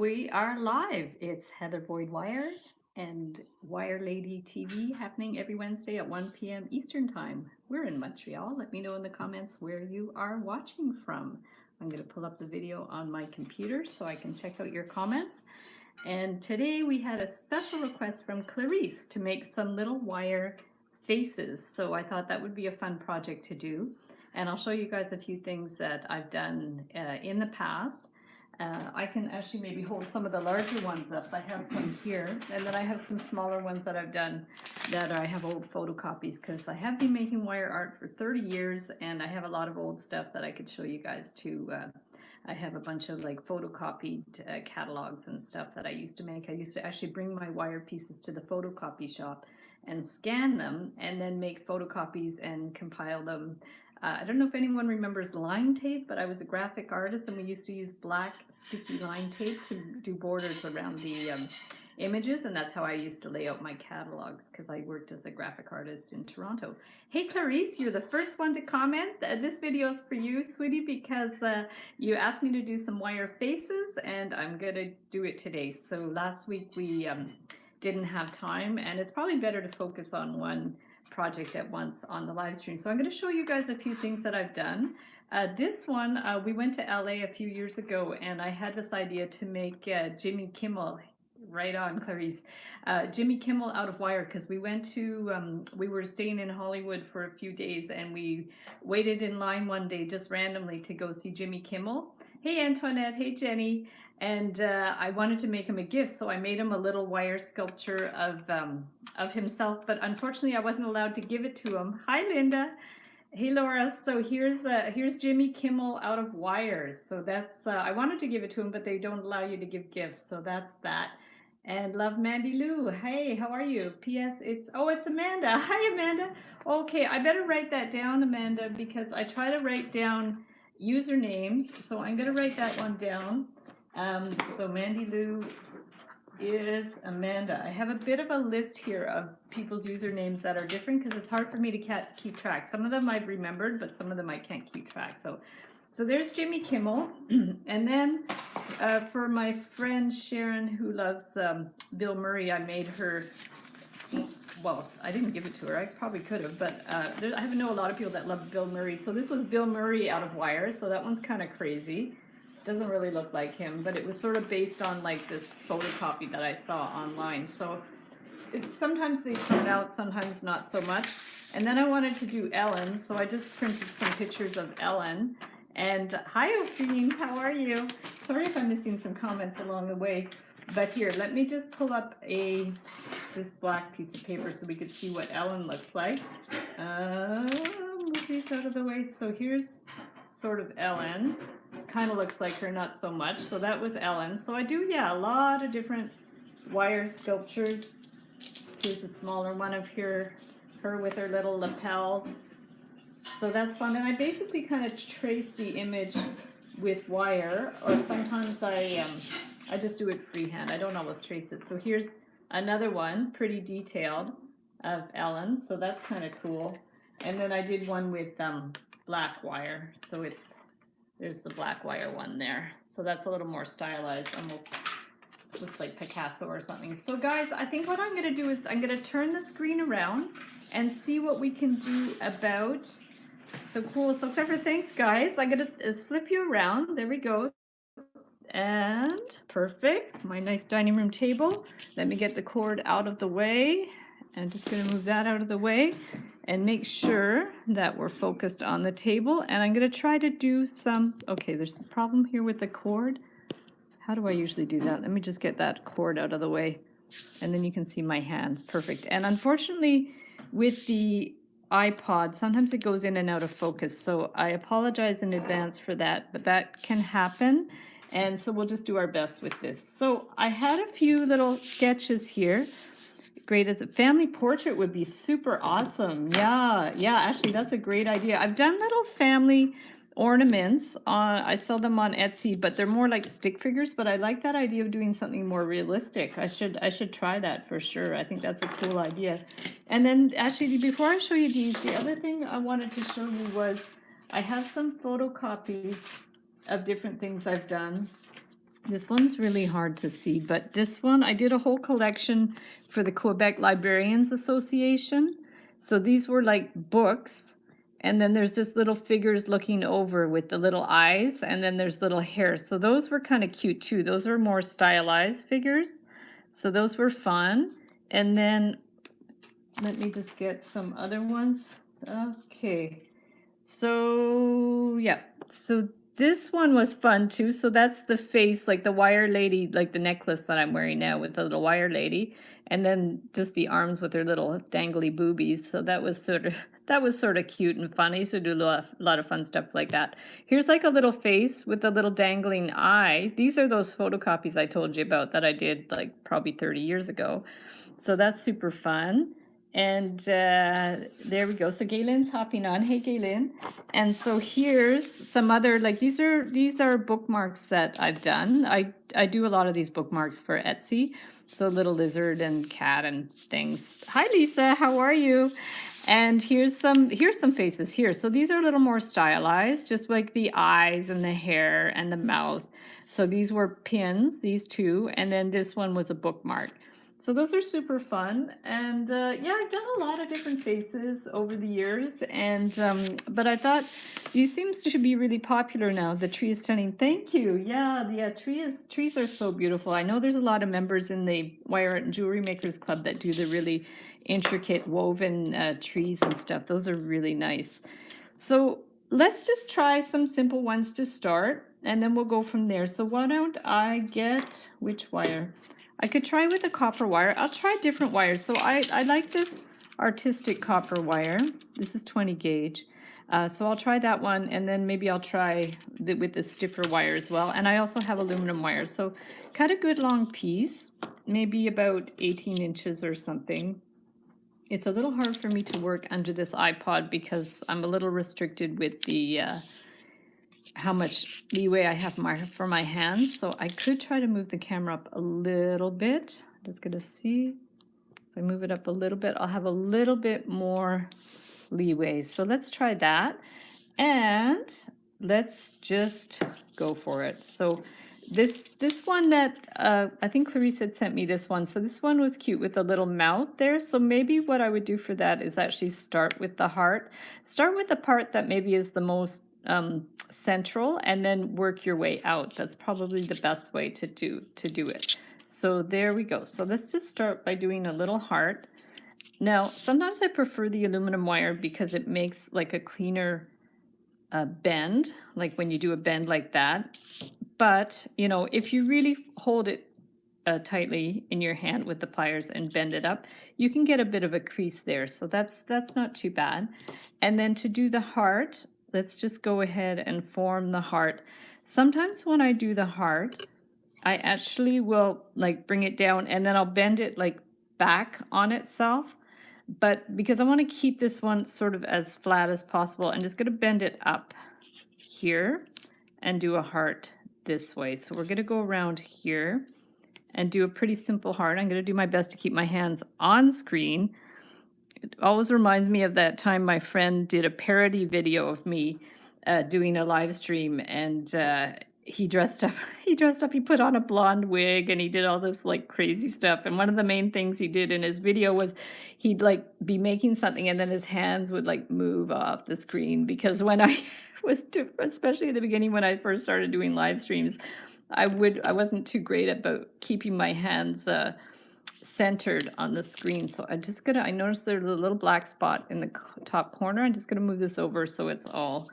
We are live. It's Heather Boyd Wire and Wire Lady TV happening every Wednesday at 1 p.m. Eastern Time. We're in Montreal. Let me know in the comments where you are watching from. I'm going to pull up the video on my computer so I can check out your comments. And today we had a special request from Clarice to make some little wire faces. So I thought that would be a fun project to do. And I'll show you guys a few things that I've done in the past. I can actually maybe hold some of the larger ones up. I have some here, and then I have some smaller ones that I've done that I have old photocopies because I have been making wire art for 30 years and I have a lot of old stuff that I could show you guys too. I have a bunch of like photocopied catalogs and stuff that I used to make. I used to actually bring my wire pieces to the photocopy shop and scan them and then make photocopies and compile them. I don't know if anyone remembers line tape, but I was a graphic artist and we used to use black sticky line tape to do borders around the images, and that's how I used to lay out my catalogs because I worked as a graphic artist in Toronto. Hey Clarice, you're the first one to comment. This video is for you, sweetie, because you asked me to do some wire faces and I'm gonna do it today. So last week we didn't have time, and it's probably better to focus on one project at once on the live stream. So I'm going to show you guys a few things that I've done. This one, we went to LA a few years ago and I had this idea to make Jimmy Kimmel, right on Clarice, Jimmy Kimmel out of wire, because we went to, we were staying in Hollywood for a few days and we waited in line one day just randomly to go see Jimmy Kimmel. Hey Antoinette, hey Jenny. And I wanted to make him a gift, so I made him a little wire sculpture of himself, but unfortunately I wasn't allowed to give it to him. Hi Linda. Hey Laura. So here's Jimmy Kimmel out of wires. So that's I wanted to give it to him, but they don't allow you to give gifts, so that's that. And love Mandy Lou. Hey, how are you? P.S. It's Amanda. Hi Amanda. Okay, I better write that down, Amanda, because I try to write down usernames, so I'm gonna write that one down. So Mandy Lou is Amanda. I have a bit of a list here of people's usernames that are different because it's hard for me to keep track. Some of them I've remembered, but some of them I can't keep track. So there's Jimmy Kimmel. And then for my friend Sharon, who loves Bill Murray, I made her, well, I didn't give it to her. I probably could have, but I know a lot of people that love Bill Murray. So this was Bill Murray out of wire. So that one's kind of crazy. Doesn't really look like him, but it was sort of based on like this photocopy that I saw online. So it's sometimes they turn out, sometimes not so much. And then I wanted to do Ellen, so I just printed some pictures of Ellen. And hi Ophine, how are you? Sorry if I'm missing some comments along the way, but here, let me just pull up this black piece of paper so we could see what Ellen looks like. Move these out of the way. So here's sort of Ellen. Kind of looks like her, not so much. So that was Ellen. So I do, yeah, a lot of different wire sculptures. Here's a smaller one of her with her little lapels. So that's fun. And I basically kind of trace the image with wire, or sometimes I just do it freehand. I don't always trace it. So here's another one, pretty detailed, of Ellen. So that's kind of cool. And then I did one with black wire. So there's the black wire one there. So that's a little more stylized, almost looks like Picasso or something. So guys, I think what I'm going to do is I'm going to turn the screen around and see what we can do about. So cool, so clever. Thanks guys. I'm going to flip you around. There we go. And perfect. My nice dining room table. Let me get the cord out of the way. I'm just going to move that out of the way and make sure that we're focused on the table. And I'm going to try to do some, okay, there's a problem here with the cord. How do I usually do that? Let me just get that cord out of the way and then you can see my hands. Perfect. And unfortunately with the iPod, sometimes it goes in and out of focus. So I apologize in advance for that, but that can happen. And so we'll just do our best with this. So I had a few little sketches here. Great as a family portrait would be super awesome. Yeah, actually that's a great idea. I've done little family ornaments. I sell them on Etsy, but they're more like stick figures, but I like that idea of doing something more realistic. I should try that for sure. I think that's a cool idea. And then actually before I show you these, the other thing I wanted to show you was I have some photocopies of different things I've done. This one's really hard to see, but this one, I did a whole collection for the Quebec Librarians Association. So these were like books, and then there's just little figures looking over with the little eyes, and then there's little hair. So those were kind of cute too. Those were more stylized figures. So those were fun. And then let me just get some other ones. Okay. So yeah, so this one was fun too. So that's the face, like the wire lady, like the necklace that I'm wearing now with the little wire lady, and then just the arms with her little dangly boobies. So that was sort of cute and funny. So do a lot of fun stuff like that. Here's like a little face with a little dangling eye. These are those photocopies I told you about that I did like probably 30 years ago. So that's super fun. And there we go. So Gaylin's hopping on. Hey, Gaylin. And so here's some other, like these are bookmarks that I've done. I do a lot of these bookmarks for Etsy. So little lizard and cat and things. Hi, Lisa. How are you? And here's some faces here. So these are a little more stylized, just like the eyes and the hair and the mouth. So these were pins, these two, and then this one was a bookmark. So those are super fun, and yeah, I've done a lot of different faces over the years, and but I thought these seems to be really popular now. The tree is stunning. Thank you. Yeah, the trees are so beautiful. I know there's a lot of members in the Wire Art and Jewelry Makers Club that do the really intricate woven trees and stuff. Those are really nice. So let's just try some simple ones to start, and then we'll go from there. So why don't I get which wire? I could try with a copper wire. I'll try different wires. So I like this artistic copper wire. This is 20 gauge. So I'll try that one, and then maybe I'll try with the stiffer wire as well. And I also have aluminum wire. So cut a good long piece, maybe about 18 inches or something. It's a little hard for me to work under this iPod because I'm a little restricted with the how much leeway I have for my hands. So I could try to move the camera up a little bit. I'm just gonna see. If I move it up a little bit, I'll have a little bit more leeway. So let's try that. And let's just go for it. So this one that I think Clarice had sent me this one. So this one was cute with a little mouth there. So maybe what I would do for that is actually start with the heart. Start with the part that maybe is the most central, and then work your way out. That's probably the best way to do it. So there we go. So let's just start by doing a little heart. Now, sometimes I prefer the aluminum wire because it makes like a cleaner bend, like when you do a bend like that. But, you know, if you really hold it tightly in your hand with the pliers and bend it up, you can get a bit of a crease there. So that's not too bad. And then to do the heart, let's just go ahead and form the heart. Sometimes when I do the heart, I actually will like bring it down and then I'll bend it like back on itself. But because I want to keep this one sort of as flat as possible, I'm just going to bend it up here and do a heart this way. So we're going to go around here and do a pretty simple heart. I'm going to do my best to keep my hands on screen. It always reminds me of that time my friend did a parody video of me doing a live stream, and he dressed up. He put on a blonde wig, and he did all this like crazy stuff. And one of the main things he did in his video was he'd like be making something, and then his hands would like move off the screen. Because when I especially at the beginning when I first started doing live streams, I wasn't too great about keeping my hands centered on the screen. So I noticed there's a little black spot in the top corner. I'm just gonna move this over so it's all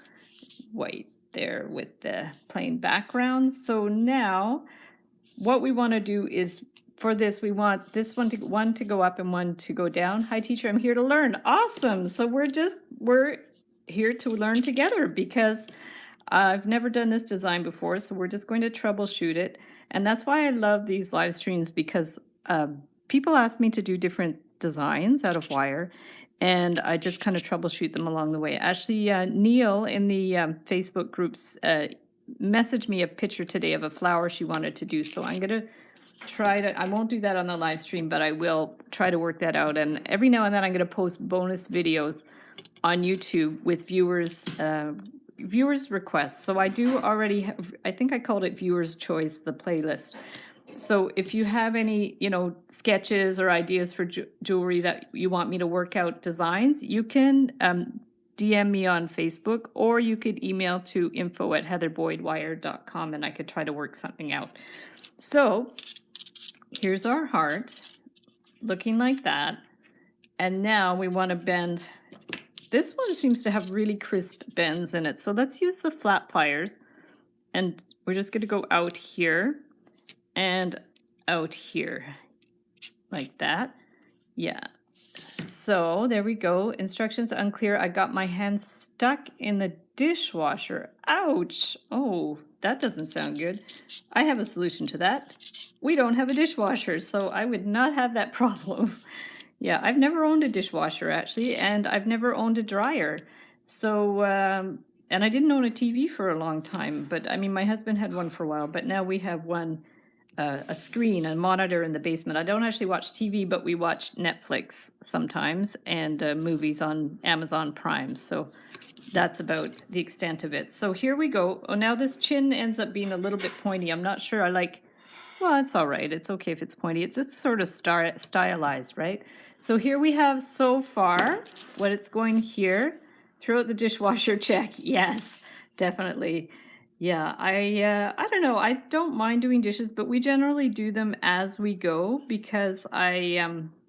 white there with the plain background. So now what we want to do is, for this, we want this one to go up and one to go down. Hi teacher, I'm here to learn. Awesome. So we're here to learn together because I've never done this design before, so we're just going to troubleshoot it. And that's why I love these live streams, because people ask me to do different designs out of wire, and I just kind of troubleshoot them along the way. Actually, Neil in the Facebook groups messaged me a picture today of a flower she wanted to do, so I'm going to try to, I won't do that on the live stream, but I will try to work that out. And every now and then I'm going to post bonus videos on YouTube with viewers viewers requests. So I do already have, I think I called it viewers choice, the playlist. So if you have any, sketches or ideas for jewelry that you want me to work out designs, you can DM me on Facebook, or you could email to info@heatherboydwire.com and I could try to work something out. So here's our heart looking like that. And now we want to bend. This one seems to have really crisp bends in it. So let's use the flat pliers, and we're just going to go out here and out here like that. Yeah. So there we go. Instructions unclear. I got my hand stuck in the dishwasher. Ouch. Oh, that doesn't sound good. I have a solution to that. We don't have a dishwasher, so I would not have that problem. Yeah, I've never owned a dishwasher actually, and I've never owned a dryer. So, and I didn't own a TV for a long time, but I mean, my husband had one for a while, but now we have one, a screen, a monitor in the basement. I don't actually watch TV, but we watch Netflix sometimes and movies on Amazon Prime. So that's about the extent of it. So here we go. Oh, now this chin ends up being a little bit pointy. I'm not sure I like. Well, it's all right. It's okay if it's pointy. It's sort of stylized, right? So here we have so far what it's going here. Throw out the dishwasher, check. Yes, definitely. Yeah, I don't know. I don't mind doing dishes, but we generally do them as we go because I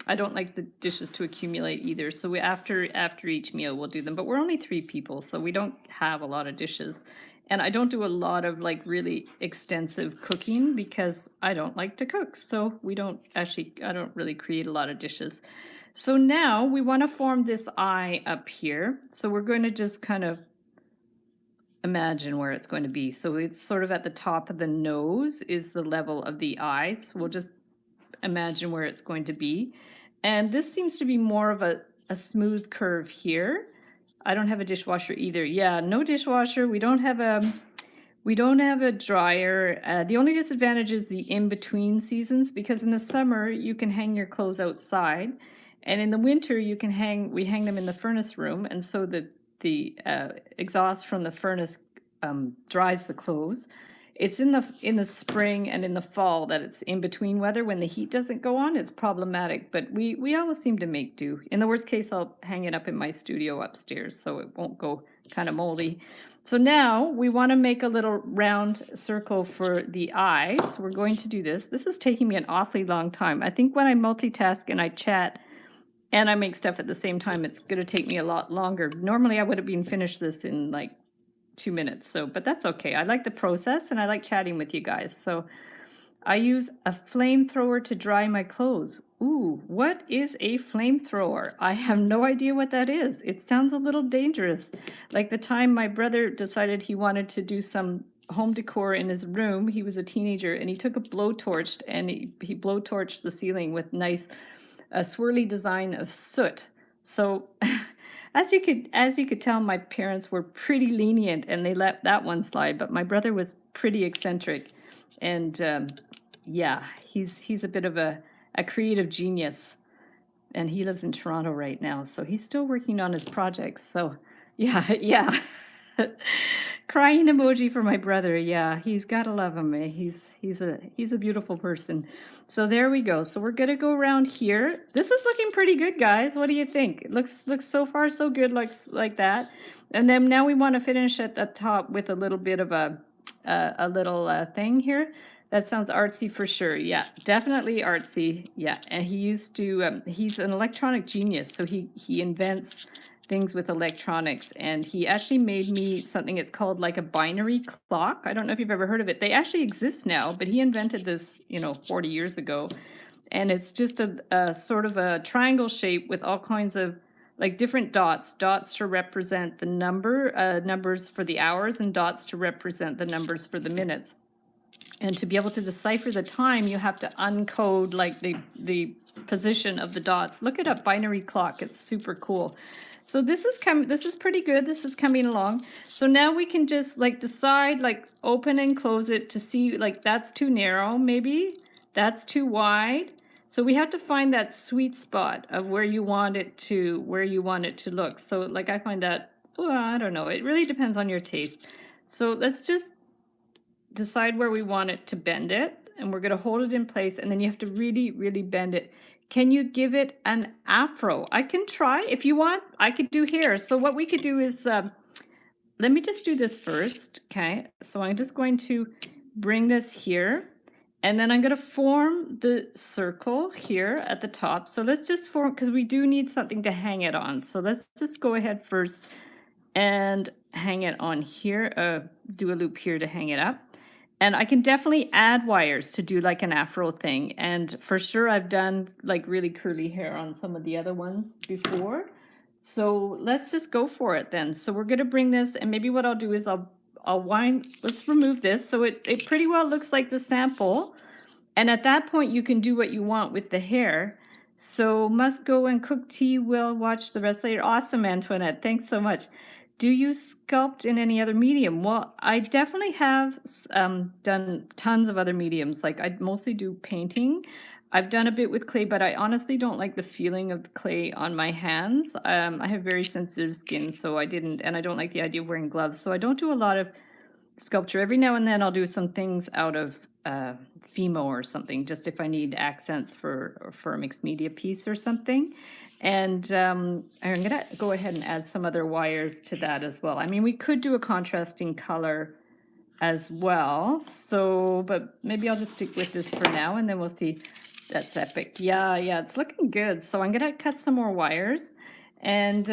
don't like the dishes to accumulate either. So we after each meal we'll do them. But we're only 3 people, so we don't have a lot of dishes. And I don't do a lot of like really extensive cooking because I don't like to cook. So I don't really create a lot of dishes. So now we want to form this eye up here. So we're going to just kind of imagine where it's going to be. So it's sort of at the top of the nose is the level of the eye. So we'll just imagine where it's going to be. And this seems to be more of a smooth curve here. I don't have a dishwasher either. Yeah, no dishwasher. We don't have a dryer. The only disadvantage is the in-between seasons, because in the summer you can hang your clothes outside, and in the winter we hang them in the furnace room, and so the exhaust from the furnace dries the clothes. It's in the spring and in the fall that it's in between weather when the heat doesn't go on. It's problematic, but we always seem to make do. In the worst case, I'll hang it up in my studio upstairs so it won't go kind of moldy. So now we want to make a little round circle for the eye. So we're going to do this. This is taking me an awfully long time. I think when I multitask and I chat and I make stuff at the same time, it's going to take me a lot longer. Normally I would have been finished this in like 2 minutes. So, but that's okay. I like the process and I like chatting with you guys. So I use a flamethrower to dry my clothes. Ooh, what is a flamethrower? I have no idea what that is. It sounds a little dangerous. Like the time my brother decided he wanted to do some home decor in his room, he was a teenager, and he took a blowtorch and he blowtorched the ceiling with nice swirly design of soot. So as you could tell, my parents were pretty lenient and they let that one slide, but my brother was pretty eccentric. And yeah, he's a bit of a creative genius, and he lives in Toronto right now, so he's still working on his projects. So yeah. Crying emoji for my brother. Yeah, he's gotta love him. Eh? He's a beautiful person. So there we go. So we're gonna go around here. This is looking pretty good, guys. What do you think? It looks so far so good. Looks like that. And then now we want to finish at the top with a little bit of a little thing here. That sounds artsy for sure. Yeah, definitely artsy. Yeah, and he used to. He's an electronic genius, so he invents things with electronics, and he actually made me something. It's called like a binary clock. I don't know if you've ever heard of it. They actually exist now, but he invented this 40 years ago, and it's just a sort of a triangle shape with all kinds of like different dots to represent the numbers for the hours, and dots to represent the numbers for the minutes. And to be able to decipher the time, you have to uncode like the position of the dots. Look it up, binary clock. It's super cool. So this is pretty good. This is coming along. So now we can just like decide, like open and close it to see, like that's too narrow, maybe that's too wide. So we have to find that sweet spot of where you want it to look. So like I find that, well, I don't know. It really depends on your taste. So let's just decide where we want it to bend it. And we're going to hold it in place. And then you have to really, really bend it. Can you give it an afro? I can try. If you want, I could do hair. So what we could do is, let me just do this first. Okay. So I'm just going to bring this here. And then I'm going to form the circle here at the top. So let's just form, because we do need something to hang it on. So let's just go ahead first and hang it on here, do a loop here to hang it up. And I can definitely add wires to do like an afro thing. And for sure, I've done like really curly hair on some of the other ones before. So let's just go for it then. So we're going to bring this, and maybe what I'll do is I'll wind, let's remove this. So it pretty well looks like the sample. And at that point, you can do what you want with the hair. So must go and cook tea. We'll watch the rest later. Awesome, Antoinette. Thanks so much. Do you sculpt in any other medium? Well, I definitely have done tons of other mediums. Like I mostly do painting. I've done a bit with clay, but I honestly don't like the feeling of the clay on my hands. I have very sensitive skin, so I didn't, and I don't like the idea of wearing gloves. So I don't do a lot of sculpture. Every now and then I'll do some things out of Fimo or something, just if I need accents for a mixed media piece or something. And I'm gonna go ahead and add some other wires to that as well. I mean, we could do a contrasting color as well. So, but maybe I'll just stick with this for now, and then we'll see. That's epic. Yeah, it's looking good. So I'm gonna cut some more wires. And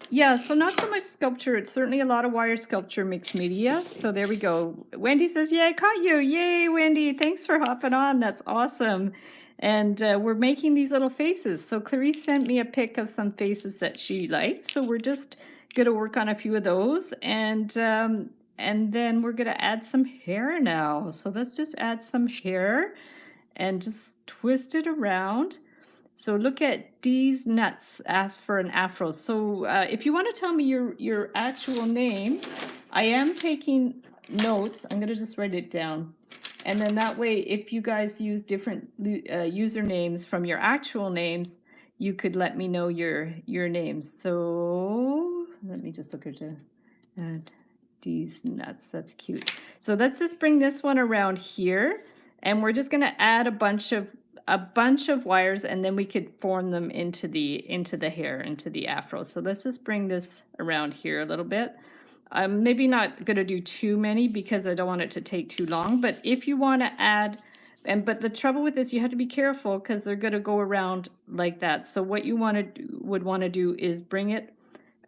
yeah, so not so much sculpture. It's certainly a lot of wire sculpture, mixed media. So there we go. Wendy says, yeah, I caught you. Yay, Wendy. Thanks for hopping on. That's awesome. And we're making these little faces. So Clarice sent me a pic of some faces that she likes. So we're just going to work on a few of those. And then we're going to add some hair now. So let's just add some hair and just twist it around. So look at D's Nuts, ask for an afro. So if you want to tell me your actual name, I am taking notes. I'm going to just write it down. And then that way, if you guys use different usernames from your actual names, you could let me know your names. So let me just look at D's Nuts. That's cute. So let's just bring this one around here. And we're just going to add a bunch of wires, and then we could form them into the hair, into the afro. So let's just bring this around here a little bit. I'm maybe not going to do too many because I don't want it to take too long. But if you want to add, but the trouble with this, you have to be careful because they're going to go around like that. So what you would want to do is bring it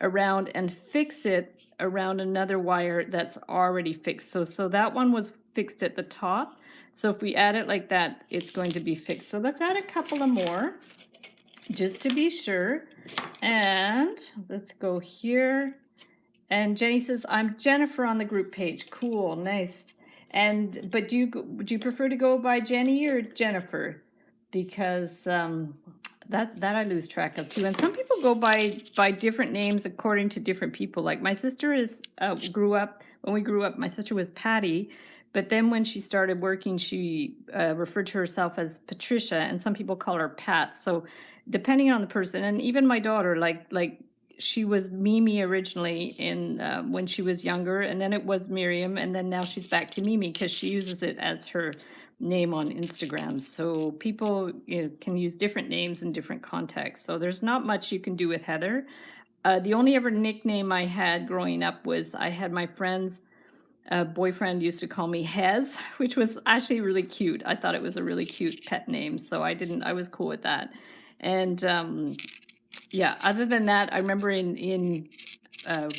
around and fix it around another wire that's already fixed. So that one was fixed at the top. So if we add it like that, it's going to be fixed. So let's add a couple of more just to be sure. And let's go here. And Jenny says, I'm Jennifer on the group page. Cool, nice. But do you prefer to go by Jenny or Jennifer? Because that I lose track of too. And some people go by different names according to different people. Like my sister when we grew up, my sister was Patty. But then when she started working, she referred to herself as Patricia, and some people call her Pat. So depending on the person, and even my daughter, like she was Mimi originally when she was younger, and then it was Miriam, and then now she's back to Mimi because she uses it as her name on Instagram. So people can use different names in different contexts. So there's not much you can do with Heather. The only ever nickname I had growing up was I had my friends. Boyfriend used to call me Hez, which was actually really cute. I thought it was a really cute pet name, so I was cool with that. And yeah, other than that, I remember in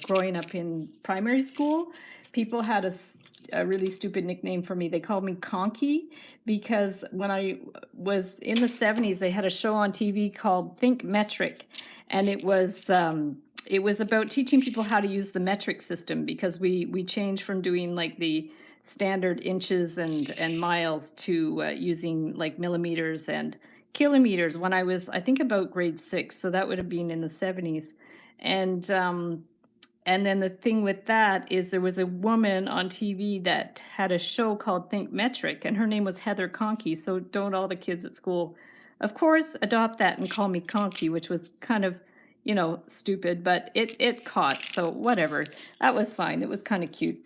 growing up in primary school, people had a really stupid nickname for me. They called me Conky because when I was in the 70s, they had a show on TV called Think Metric, and it was about teaching people how to use the metric system because we changed from doing like the standard inches and miles to using like millimeters and kilometers when I was, I think, about grade 6. So that would have been in the 70s. And then the thing with that is there was a woman on TV that had a show called Think Metric, and her name was Heather Conkey. So don't all the kids at school, of course, adopt that and call me Conkey, which was kind of you know, stupid, but it caught, so whatever. That was fine. It was kind of cute.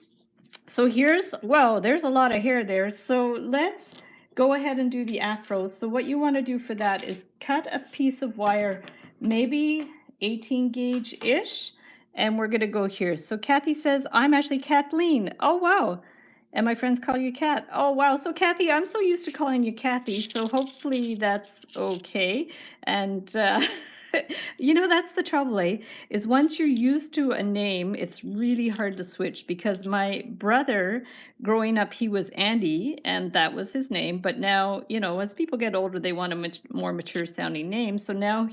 So here's, well, there's a lot of hair there. So let's go ahead and do the afro. So what you want to do for that is cut a piece of wire, maybe 18 gauge-ish, and we're going to go here. So Kathy says, I'm actually Kathleen. Oh, wow. And my friends call you Kat. Oh, wow. So Kathy, I'm so used to calling you Kathy, so hopefully that's okay. And you know, that's the trouble, eh? Is once you're used to a name, it's really hard to switch, because my brother, growing up, he was Andy, and that was his name. But now, you know, as people get older, they want a more mature sounding name. So now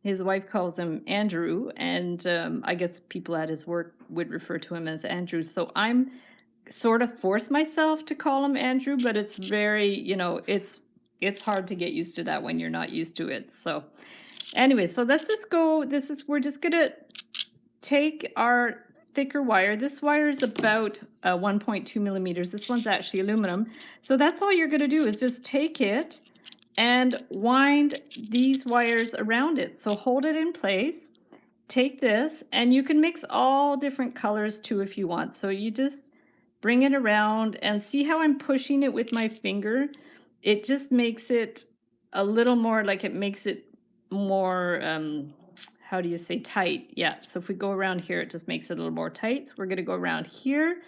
his wife calls him Andrew, and I guess people at his work would refer to him as Andrew. So I'm sort of force myself to call him Andrew, but it's very, you know, it's hard to get used to that when you're not used to it. So anyway, so let's just go, we're just gonna take our thicker wire. This wire is about 1.2 millimeters. This one's actually aluminum. So that's all you're gonna do is just take it and wind these wires around it. So hold it in place, take this, and you can mix all different colors too if you want. So you just bring it around and see how I'm pushing it with my finger. It just makes it a little more, like, it makes it more, how do you say, tight? Yeah, so if we go around here, it just makes it a little more tight. So we're gonna go around here.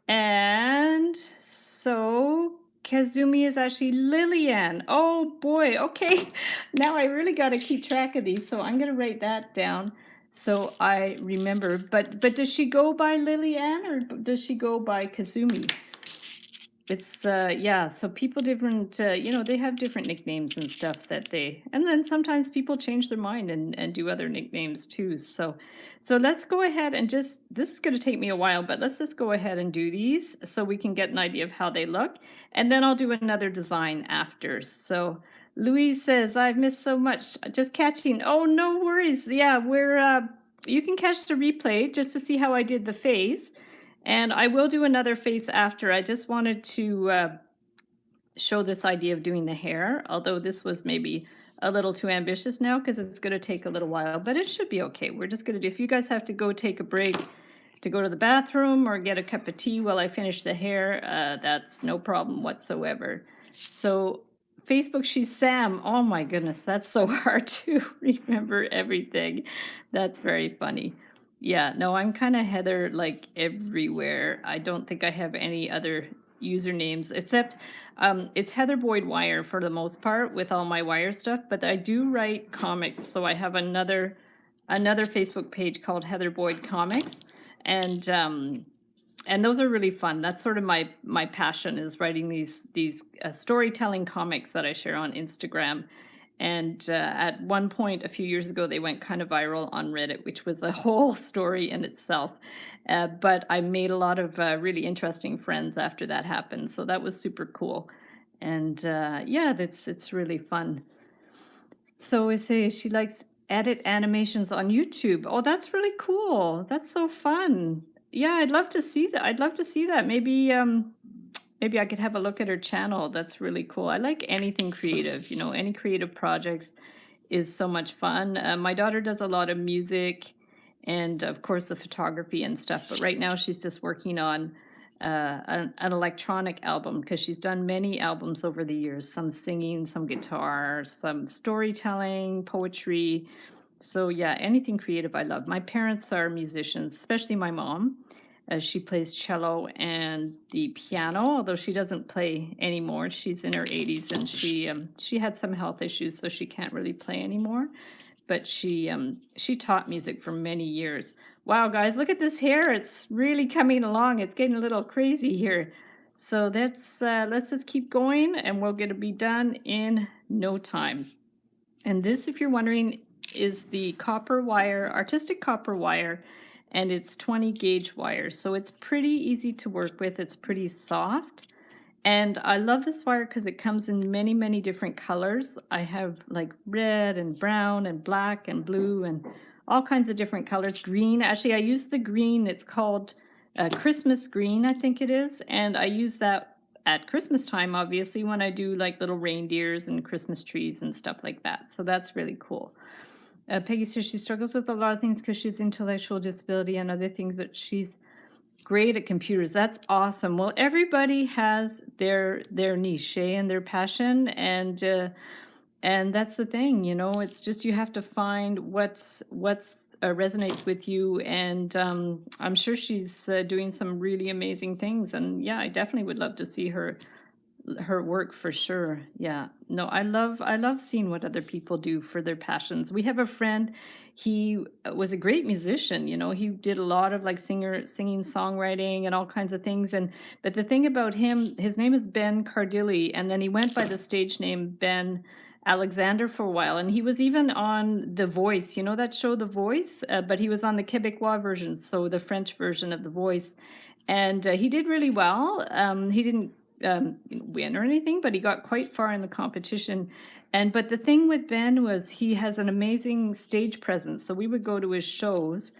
And so Kazumi is actually Lillian. Oh boy, okay. Now I really got to keep track of these, so I'm going to write that down so I remember. But does she go by Lillian or does she go by Kazumi? It's yeah, so people different, you know, they have different nicknames and stuff that they, and then sometimes people change their mind and do other nicknames too. So let's go ahead and just, this is going to take me a while, but let's just go ahead and do these so we can get an idea of how they look, and then I'll do another design after. So Louise says, I've missed so much, just catching. Oh, no worries. Yeah, we're you can catch the replay just to see how I did the face. And I will do another face after. I just wanted to show this idea of doing the hair, although this was maybe a little too ambitious now because it's going to take a little while, but it should be okay. We're just going to do, if you guys have to go take a break to go to the bathroom or get a cup of tea while I finish the hair, that's no problem whatsoever. So Facebook, she's Sam. Oh my goodness, that's so hard to remember everything. That's very funny. Yeah, no, I'm kind of Heather like everywhere. I don't think I have any other usernames except it's Heather Boyd Wire for the most part with all my wire stuff, but I do write comics, so I have another Facebook page called Heather Boyd Comics, and those are really fun. That's sort of my passion, is writing these storytelling comics that I share on Instagram. And at one point a few years ago, they went kind of viral on Reddit, which was a whole story in itself. But I made a lot of really interesting friends after that happened. So that was super cool. And yeah, it's really fun. So we say she likes edit animations on YouTube. Oh, that's really cool. That's so fun. Yeah, I'd love to see that. I'd love to see that. Maybe I could have a look at her channel. That's really cool. I like anything creative, you know, any creative projects is so much fun. My daughter does a lot of music and of course the photography and stuff, but right now she's just working on an electronic album because she's done many albums over the years, some singing, some guitar, some storytelling, poetry. So yeah, anything creative I love. My parents are musicians, especially my mom. She plays cello and the piano, although she doesn't play anymore. She's in her 80s and she had some health issues, so she can't really play anymore. But she taught music for many years. Wow, guys, look at this hair. It's really coming along. It's getting a little crazy here. So let's just keep going and we're going to be done in no time. And this, if you're wondering, is the copper wire, artistic copper wire, and it's 20 gauge wire. So it's pretty easy to work with. It's pretty soft. And I love this wire because it comes in many, many different colors. I have like red and brown and black and blue and all kinds of different colors. Green, actually I use the green, it's called Christmas green, I think it is. And I use that at Christmas time, obviously, when I do like little reindeers and Christmas trees and stuff like that. So that's really cool. Peggy says she struggles with a lot of things because she's intellectual disability and other things, but she's great at computers. That's awesome. Well, everybody has their niche and their passion, and that's the thing, you know. It's just you have to find what's resonates with you, and I'm sure she's doing some really amazing things. And yeah, I definitely would love to see her work for sure. Yeah. No, I love seeing what other people do for their passions. We have a friend, he was a great musician, you know. He did a lot of like singing, songwriting and all kinds of things. And but the thing about him, his name is Ben Cardilli, and then he went by the stage name Ben Alexander for a while, and he was even on The Voice, you know that show The Voice, but he was on the Quebecois version, so the French version of The Voice. And he did really well. He didn't win or anything, but he got quite far in the competition. And but the thing with Ben was he has an amazing stage presence. So we would go to his shows,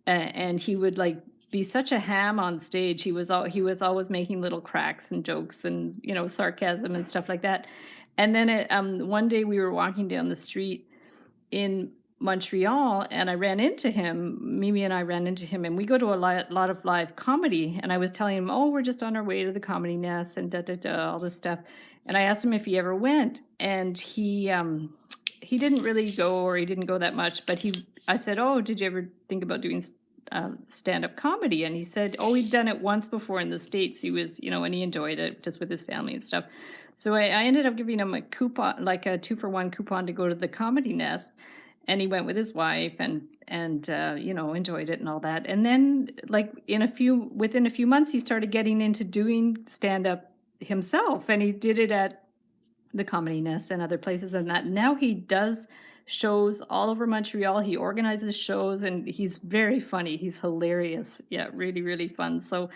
and he would like be such a ham on stage. He was always making little cracks and jokes and, you know, sarcasm and stuff like that. And then one day we were walking down the street in Montreal, and I ran into him. Mimi and I ran into him, and we go to a lot of live comedy. And I was telling him, "Oh, we're just on our way to the Comedy Nest and da da da, all this stuff." And I asked him if he ever went, and he didn't really go, or he didn't go that much. But I said, "Oh, did you ever think about doing stand-up comedy?" And he said, "Oh, he'd done it once before in the States. He was, you know, and he enjoyed it just with his family and stuff." So I ended up giving him a coupon, like a 2-for-1 coupon to go to the Comedy Nest, and he went with his wife and you know, enjoyed it and all that. And then like within a few months, he started getting into doing stand-up himself, and he did it at the Comedy Nest and other places. And that now he does shows all over Montreal. He organizes shows, and he's very funny. He's hilarious. Yeah, really, really fun. So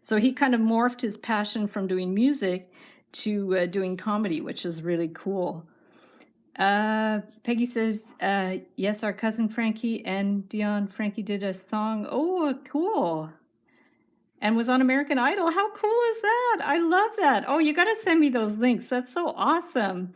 he kind of morphed his passion from doing music to doing comedy, which is really cool. Peggy says, yes, our cousin Frankie and Dion Frankie did a song. Oh, cool. And was on American Idol. How cool is that? I love that. Oh, you got to send me those links. That's so awesome.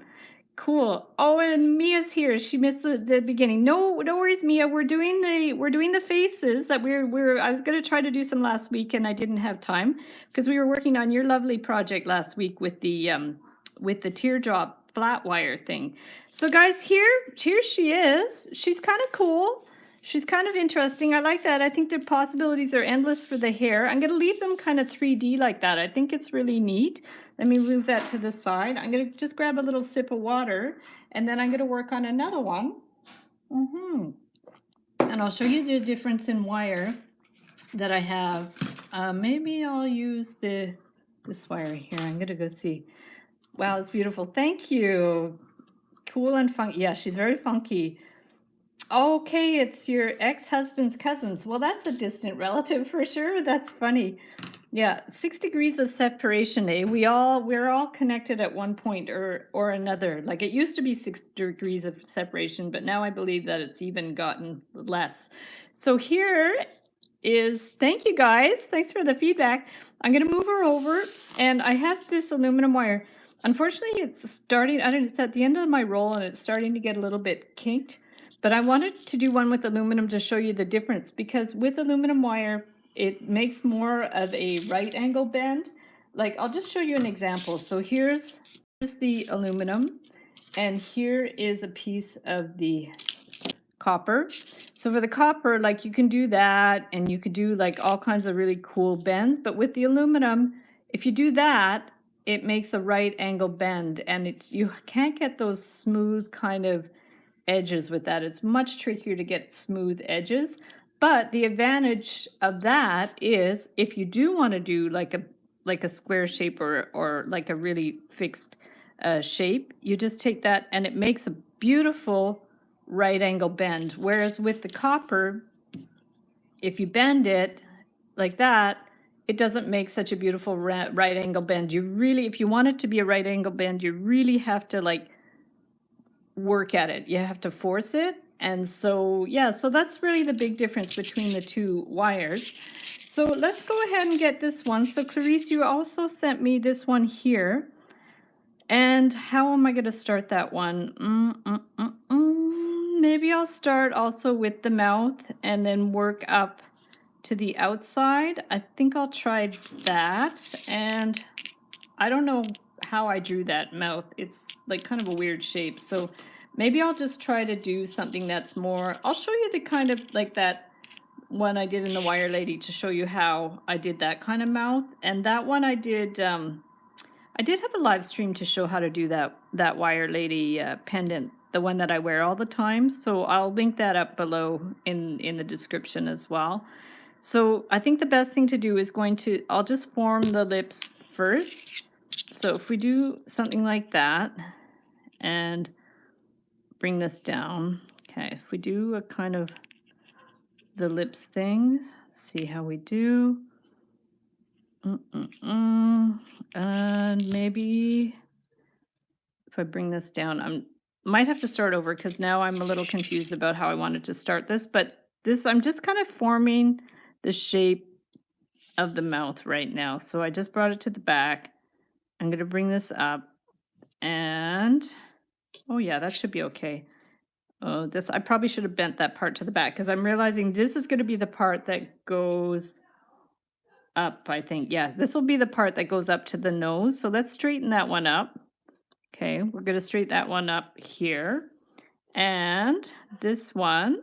Cool. Oh, and Mia's here. She missed the beginning. No worries, Mia. We're doing the faces that I was going to try to do some last week, and I didn't have time because we were working on your lovely project last week with the teardrop flat wire thing. So guys, here she is. She's kind of cool. She's kind of interesting. I like that. I think the possibilities are endless for the hair. I'm going to leave them kind of 3D like that. I think it's really neat. Let me move that to the side. I'm going to just grab a little sip of water, and then I'm going to work on another one. And I'll show you the difference in wire that I have. Maybe I'll use this wire here. I'm going to go see. Wow, it's beautiful. Thank you. Cool and funky. Yeah, she's very funky. Okay, it's your ex-husband's cousins. Well, that's a distant relative for sure. That's funny. Yeah, 6 degrees of separation, eh? We're all connected at one point or another. Like it used to be 6 degrees of separation, but now I believe that it's even gotten less. So here is, thank you guys. Thanks for the feedback. I'm going to move her over, and I have this aluminum wire. Unfortunately, it's starting, I don't know, it's at the end of my roll, and it's starting to get a little bit kinked. But I wanted to do one with aluminum to show you the difference, because with aluminum wire, it makes more of a right angle bend. Like, I'll just show you an example. So here's the aluminum, and here is a piece of the copper. So for the copper, like you can do that, and you could do like all kinds of really cool bends. But with the aluminum, if you do that, it makes a right angle bend, and you can't get those smooth kind of edges with that. It's much trickier to get smooth edges. But the advantage of that is if you do want to do like a square shape or like a really fixed shape, you just take that and it makes a beautiful right angle bend. Whereas with the copper, if you bend it like that, it doesn't make such a beautiful right angle bend. You really, if you want it to be a right angle bend, you really have to like work at it. You have to force it. And so, yeah, so that's really the big difference between the two wires. So let's go ahead and get this one. So Clarice, you also sent me this one here. And how am I going to start that one? Maybe I'll start also with the mouth and then work up to the outside. I think I'll try that. And I don't know how I drew that mouth. It's like kind of a weird shape. So maybe I'll just try to do something that's more, I'll show you the kind of like that one I did in the Wire Lady to show you how I did that kind of mouth. And that one I did have a live stream to show how to do that Wire Lady pendant, the one that I wear all the time. So I'll link that up below in the description as well. So I think the best thing to do is I'll just form the lips first. So if we do something like that and bring this down, okay, if we do a kind of the lips thing, see how we do. And maybe if I bring this down, might have to start over because now I'm a little confused about how I wanted to start this, but I'm just kind of forming the shape of the mouth right now. So I just brought it to the back. I'm going to bring this up and, oh yeah, that should be okay. Oh, I probably should have bent that part to the back because I'm realizing this is going to be the part that goes up, I think. Yeah, this will be the part that goes up to the nose. So let's straighten that one up. Okay, we're going to straighten that one up here. And this one,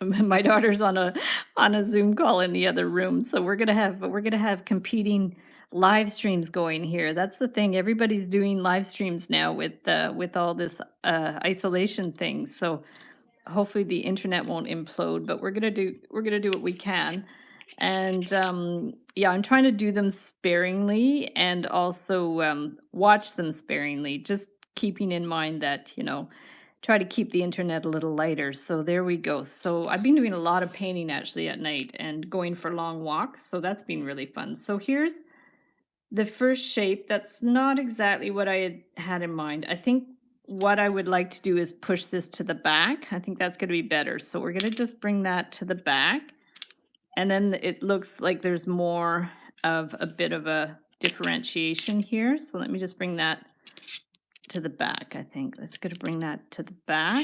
my daughter's on a Zoom call in the other room, so we're gonna have competing live streams going here. That's the thing. Everybody's doing live streams now with all this isolation thing. So hopefully the internet won't implode, but we're gonna do what we can. And yeah, I'm trying to do them sparingly and also watch them sparingly, just keeping in mind that, try to keep the internet a little lighter. So there we go. So I've been doing a lot of painting actually at night and going for long walks. So that's been really fun. So here's the first shape. That's not exactly what I had in mind. I think what I would like to do is push this to the back. I think that's going to be better. So we're going to just bring that to the back. And then it looks like there's more of a bit of a differentiation here. So let me just bring that to the back, I think. Let's go to bring that to the back.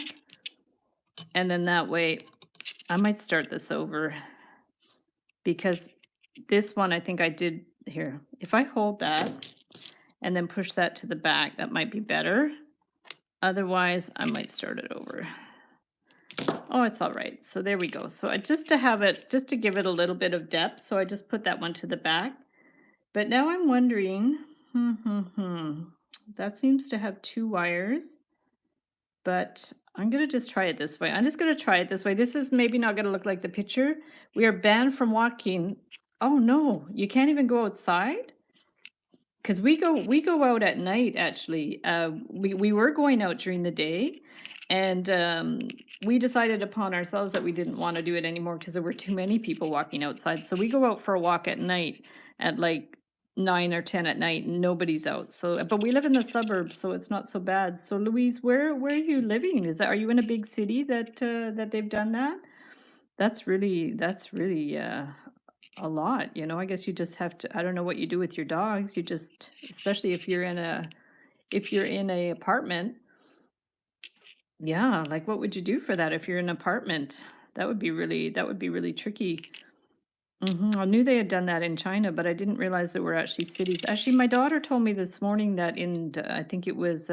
And then that way, I might start this over because this one I think I did here. If I hold that and then push that to the back, that might be better. Otherwise, I might start it over. Oh, it's all right. So there we go. So just to give it a little bit of depth, so I just put that one to the back. But now I'm wondering, that seems to have 2 wires, but I'm going to just try it this way. I'm just going to try it this way. This is maybe not going to look like the picture. We are banned from walking. Oh no, you can't even go outside? Because we go out at night, actually. We were going out during the day, and we decided upon ourselves that we didn't want to do it anymore because there were too many people walking outside. So we go out for a walk at night at like 9 or 10 at night, and nobody's out. So, but we live in the suburbs, so it's not so bad. So, Louise, where are you living? Are you in a big city that they've done that? That's really a lot, I guess you just have to, I don't know what you do with your dogs. You just, especially if you're in a apartment. Yeah, like what would you do for that if you're in an apartment? That would be really tricky. I knew they had done that in China, but I didn't realize there were actually cities. Actually, my daughter told me this morning that I think it was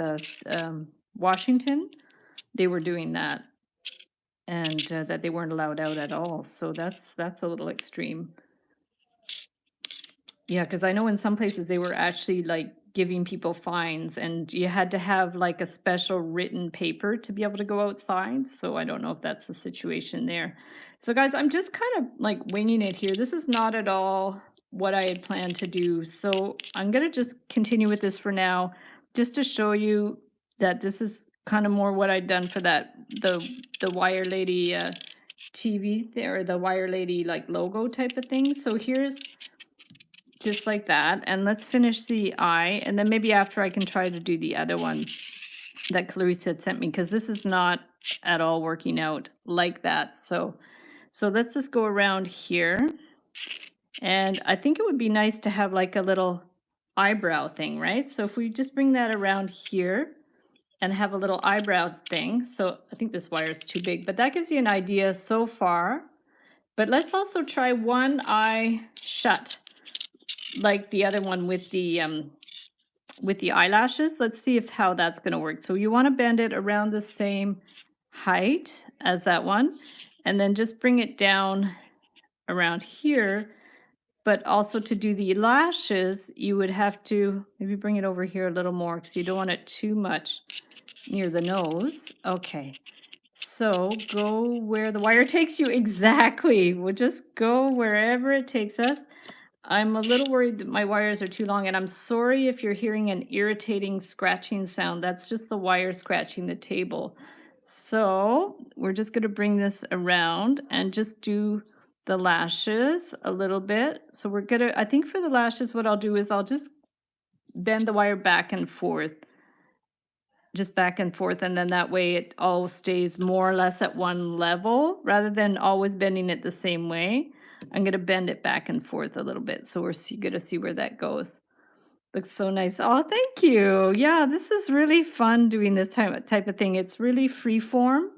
Washington, they were doing that, and that they weren't allowed out at all. So that's a little extreme. Yeah, because I know in some places they were actually like giving people fines, and you had to have like a special written paper to be able to go outside. So I don't know if that's the situation there. So guys, I'm just kind of like winging it here. This is not at all what I had planned to do. So I'm going to just continue with this for now, just to show you that this is kind of more what I'd done for the Wire Lady TV there, or the Wire Lady like logo type of thing. So here's just like that. And let's finish the eye. And then maybe after I can try to do the other one that Clarice had sent me, because this is not at all working out like that. So let's just go around here. And I think it would be nice to have like a little eyebrow thing, right? So if we just bring that around here and have a little eyebrow thing. So I think this wire is too big, but that gives you an idea so far. But let's also try one eye shut, like the other one with the eyelashes. Let's see if how that's going to work. So you want to bend it around the same height as that one, and then just bring it down around here. But also to do the lashes, you would have to maybe bring it over here a little more because you don't want it too much near the nose. Okay. So go where the wire takes you. Exactly. We'll just go wherever it takes us. I'm a little worried that my wires are too long, and I'm sorry if you're hearing an irritating scratching sound. That's just the wire scratching the table. So we're just going to bring this around and just do the lashes a little bit. So we're going to, I think for the lashes, what I'll do is I'll just bend the wire back and forth, just back and forth, and then that way it all stays more or less at one level rather than always bending it the same way. I'm going to bend it back and forth a little bit, so we're going to see where that goes. Looks so nice. Oh, thank you. Yeah, this is really fun doing this type of thing. It's really free form,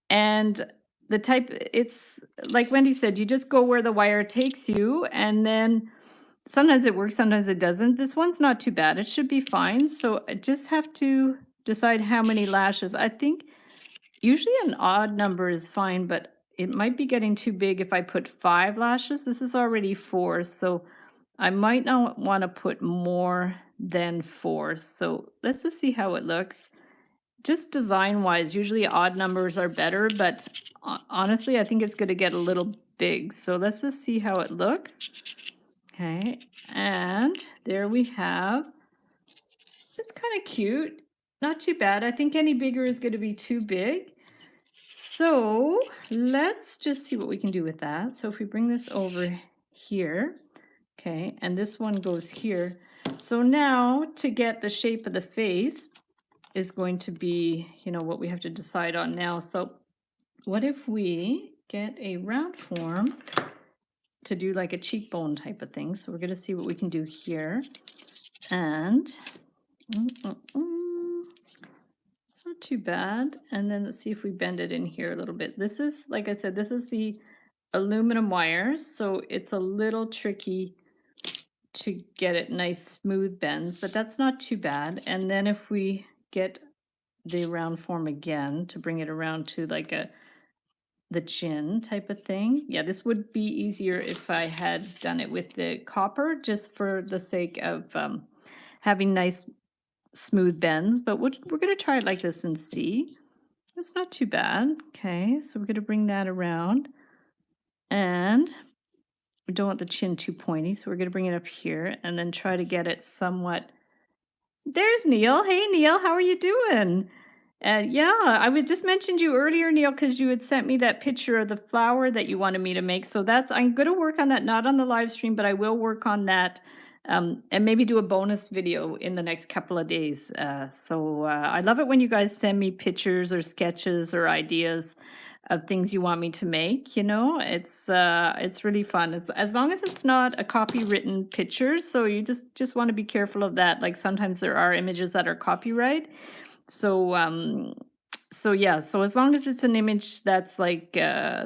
and it's like Wendy said, you just go where the wire takes you, and then sometimes it works, sometimes it doesn't. This one's not too bad. It should be fine. So I just have to decide how many lashes. I think usually an odd number is fine, but it might be getting too big if I put 5 lashes. This is already 4, so I might not want to put more than 4. So let's just see how it looks. Just design-wise, usually odd numbers are better, but honestly, I think it's going to get a little big. So let's just see how it looks. Okay, and there we have. It's kind of cute. Not too bad. I think any bigger is going to be too big. So let's just see what we can do with that. So if we bring this over here, okay, and this one goes here. So now to get the shape of the face is going to be, what we have to decide on now. So what if we get a round form to do like a cheekbone type of thing? So we're going to see what we can do here. And it's not too bad. And then let's see if we bend it in here a little bit. This is, like I said, this is the aluminum wires, so it's a little tricky to get it nice smooth bends, but that's not too bad. And then if we get the round form again to bring it around to like the chin type of thing. Yeah, this would be easier if I had done it with the copper, just for the sake of having nice smooth bends, but we're going to try it like this and see. It's not too bad. Okay, so we're going to bring that around, and we don't want the chin too pointy, so we're going to bring it up here and then try to get it somewhat. There's Neil. Hey, Neil, how are you doing? Yeah, I would just mentioned you earlier, Neil, because you had sent me that picture of the flower that you wanted me to make. So I'm going to work on that, not on the live stream, but I will work on that, and maybe do a bonus video in the next couple of days. I love it when you guys send me pictures or sketches or ideas of things you want me to make. It's really fun. As long as it's not a copywritten picture. So you just want to be careful of that. Like sometimes there are images that are copyright. So yeah, so as long as it's an image that's like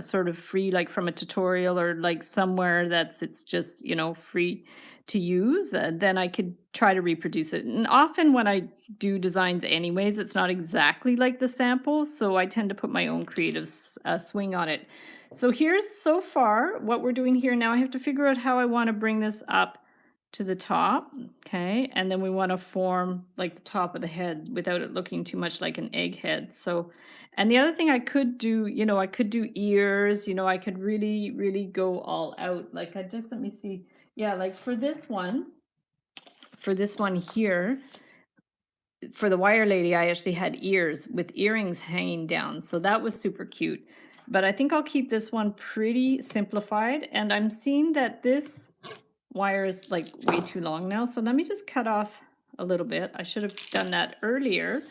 sort of free, like from a tutorial or like somewhere it's just, free to use, then I could try to reproduce it. And often when I do designs anyways, it's not exactly like the samples, so I tend to put my own creative swing on it. So here's so far what we're doing here. Now I have to figure out how I want to bring this up to the top, okay? And then we want to form like the top of the head without it looking too much like an egg head. So, and the other thing I could do, I could do ears, I could really, really go all out. Like let me see. Yeah, like for this one here, for the wire lady, I actually had ears with earrings hanging down. So that was super cute. But I think I'll keep this one pretty simplified. And I'm seeing that this wire is like way too long now, so let me just cut off a little bit. I should have done that earlier.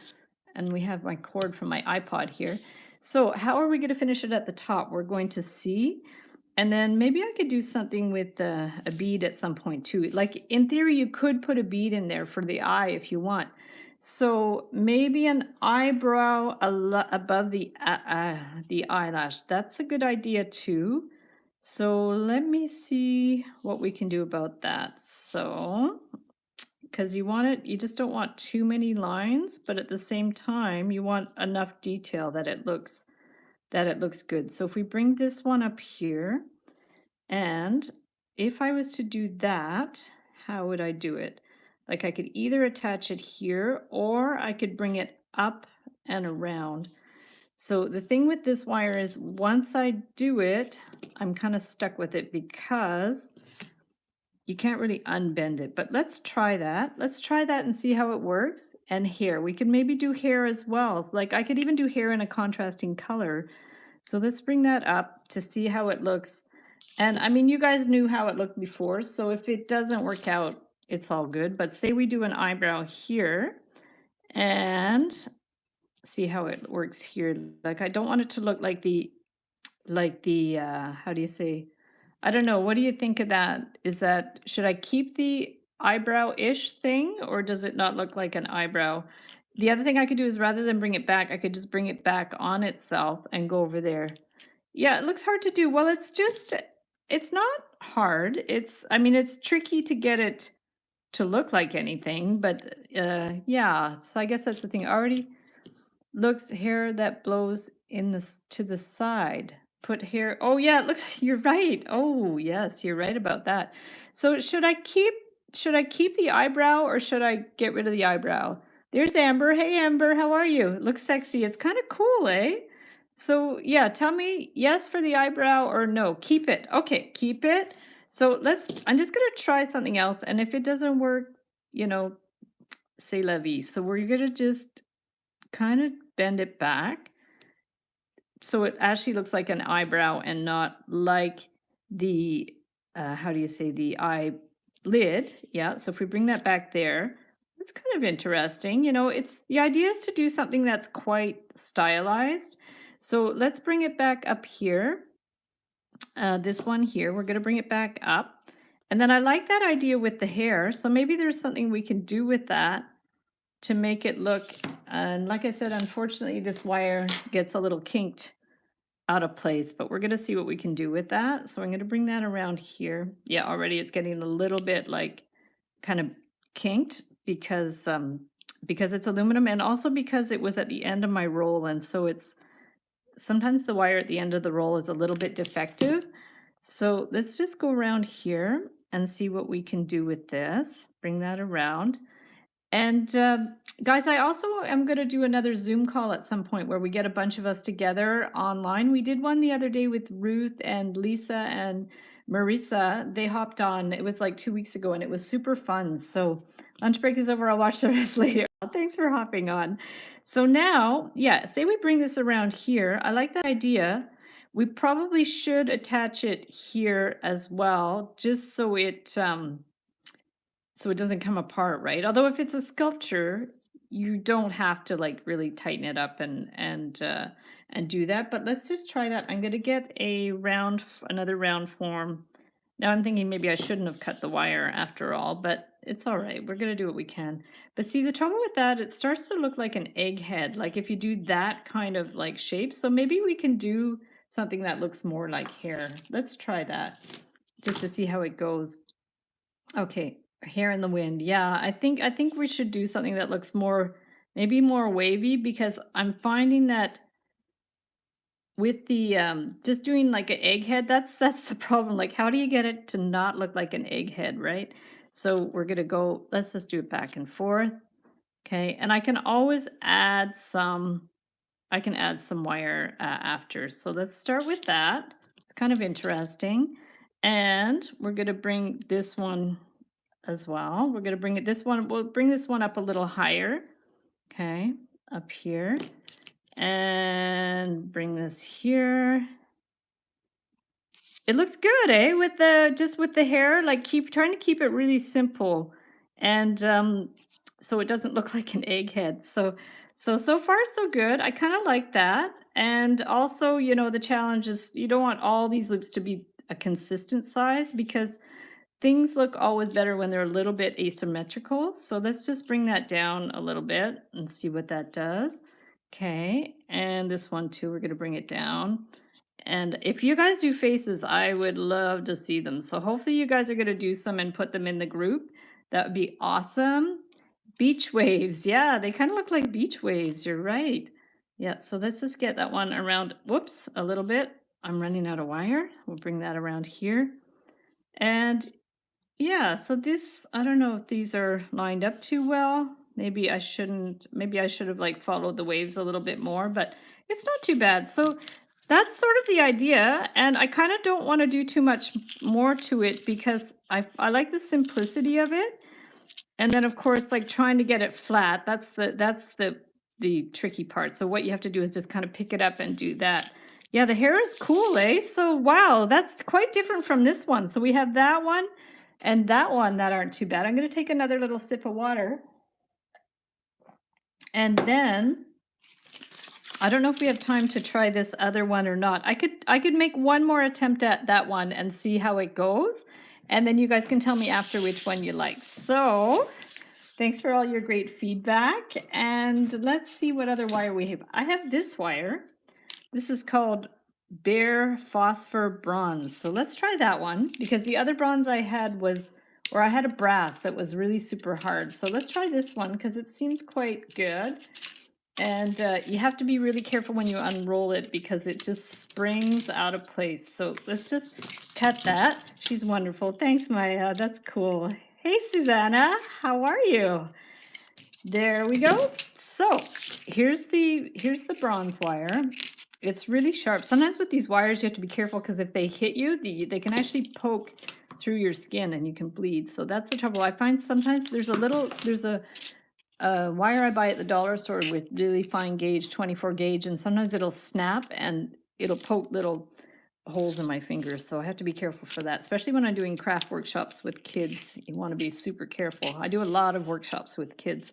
And we have my cord from my iPod here. So how are we going to finish it at the top? We're going to see, and then maybe I could do something with a bead at some point too. Like in theory, you could put a bead in there for the eye if you want. So maybe an eyebrow above the eyelash. That's a good idea too. So let me see what we can do about that. So, because you just don't want too many lines, but at the same time, you want enough detail that it looks good. So if we bring this one up here, and if I was to do that, how would I do it? Like I could either attach it here or I could bring it up and around. So the thing with this wire is once I do it, I'm kind of stuck with it because you can't really unbend it. But let's try that. Let's try that and see how it works. And hair, we could maybe do hair as well. Like I could even do hair in a contrasting color. So let's bring that up to see how it looks. And I mean, you guys knew how it looked before, so if it doesn't work out, it's all good. But say we do an eyebrow here and see how it works here. Like I don't want it to look like the how do you say? I don't know. What do you think of that? Is that should I keep the eyebrow-ish thing or does it not look like an eyebrow? The other thing I could do is rather than bring it back, I could just bring it back on itself and go over there. Yeah, it looks hard to do. Well, it's not hard. I mean, it's tricky to get it to look like anything, but yeah, so I guess that's the thing. Already looks hair that blows to the side. Put hair. Oh yeah, it looks you're right. Oh, yes, you're right about that. So should I keep the eyebrow or should I get rid of the eyebrow? There's Amber. Hey Amber, how are you? It looks sexy. It's kind of cool, eh? So yeah, tell me yes for the eyebrow or no. Keep it. Okay, keep it. So I'm just gonna try something else. And if it doesn't work, you know, c'est la vie. So we're gonna just kind of bend it back so it actually looks like an eyebrow and not like the how do you say the eyelid. Yeah, so if we bring that back there, it's kind of interesting. You know, it's the idea is to do something that's quite stylized. So let's bring it back up here. This one here, we're going to bring it back up. And then I like that idea with the hair. So maybe there's something we can do with that to make it look, and like I said, unfortunately, this wire gets a little kinked out of place, but we're going to see what we can do with that. So I'm going to bring that around here. Yeah, already it's getting a little bit like kind of kinked because it's aluminum and also because it was at the end of my roll. And so it's sometimes the wire at the end of the roll is a little bit defective. So let's just go around here and see what we can do with this. Bring that around. And guys, I also am going to do another Zoom call at some point where we get a bunch of us together online. We did one the other day with Ruth and Lisa and Marissa. They hopped on. It was like 2 weeks ago and it was super fun. So lunch break is over. I'll watch the rest later. Thanks for hopping on. So now, yeah, say we bring this around here. I like that idea. We probably should attach it here as well, just so it doesn't come apart, right? Although if it's a sculpture, you don't have to like really tighten it up and do that. But let's just try that. I'm going to get another round form. Now I'm thinking maybe I shouldn't have cut the wire after all, but it's all right. We're going to do what we can. But see, the trouble with that, it starts to look like an egg head, like if you do that kind of like shape. So maybe we can do something that looks more like hair. Let's try that just to see how it goes. Okay, hair in the wind. Yeah, I think we should do something that looks maybe more wavy because I'm finding that with the just doing like an egg head, that's the problem. Like how do you get it to not look like an egg head, right? So we're gonna go, let's just do it back and forth. Okay, and I can always add some wire after. So let's start with that. It's kind of interesting. And we're gonna bring this one as well. We're going to we'll bring this one up a little higher. Okay, up here. And bring this here. It looks good, eh? Just with the hair, like trying to keep it really simple. And so it doesn't look like an egghead. So far so good. I kind of like that. And also, you know, the challenge is you don't want all these loops to be a consistent size because things look always better when they're a little bit asymmetrical. So let's just bring that down a little bit and see what that does. Okay, and this one too, we're gonna bring it down. And if you guys do faces, I would love to see them. So hopefully you guys are gonna do some and put them in the group. That would be awesome. Beach waves, yeah, they kind of look like beach waves, you're right. Yeah, so let's just get that one around, whoops, a little bit. I'm running out of wire. We'll bring that around here. And yeah, so this, I don't know if these are lined up too well. Maybe I shouldn't, maybe I should have like followed the waves a little bit more, but it's not too bad. So that's sort of the idea. And I kind of don't want to do too much more to it because I like the simplicity of it. And then of course, like trying to get it flat, that's the tricky part. So what you have to do is just kind of pick it up and do that. Yeah, the hair is cool, eh? So wow, that's quite different from this one. So we have that one and that one that aren't too bad. I'm going to take another little sip of water. And then I don't know if we have time to try this other one or not. I could make one more attempt at that one and see how it goes. And then you guys can tell me after which one you like. So thanks for all your great feedback. And let's see what other wire we have. I have this wire. This is called Bare Phosphor Bronze. So let's try that one because the other bronze I had was, or I had a brass that was really super hard. So let's try this one because it seems quite good. And you have to be really careful when you unroll it because it just springs out of place. So let's just cut that. She's wonderful. Thanks, Maya. That's cool. Hey, Susanna. How are you? There we go. So here's the bronze wire. It's really sharp. Sometimes with these wires, you have to be careful because if they hit you, they can actually poke through your skin and you can bleed. So that's the trouble. I find sometimes there's a wire I buy at the dollar store with really fine gauge, 24 gauge, and sometimes it'll snap and it'll poke little holes in my fingers. So I have to be careful for that, especially when I'm doing craft workshops with kids. You want to be super careful. I do a lot of workshops with kids.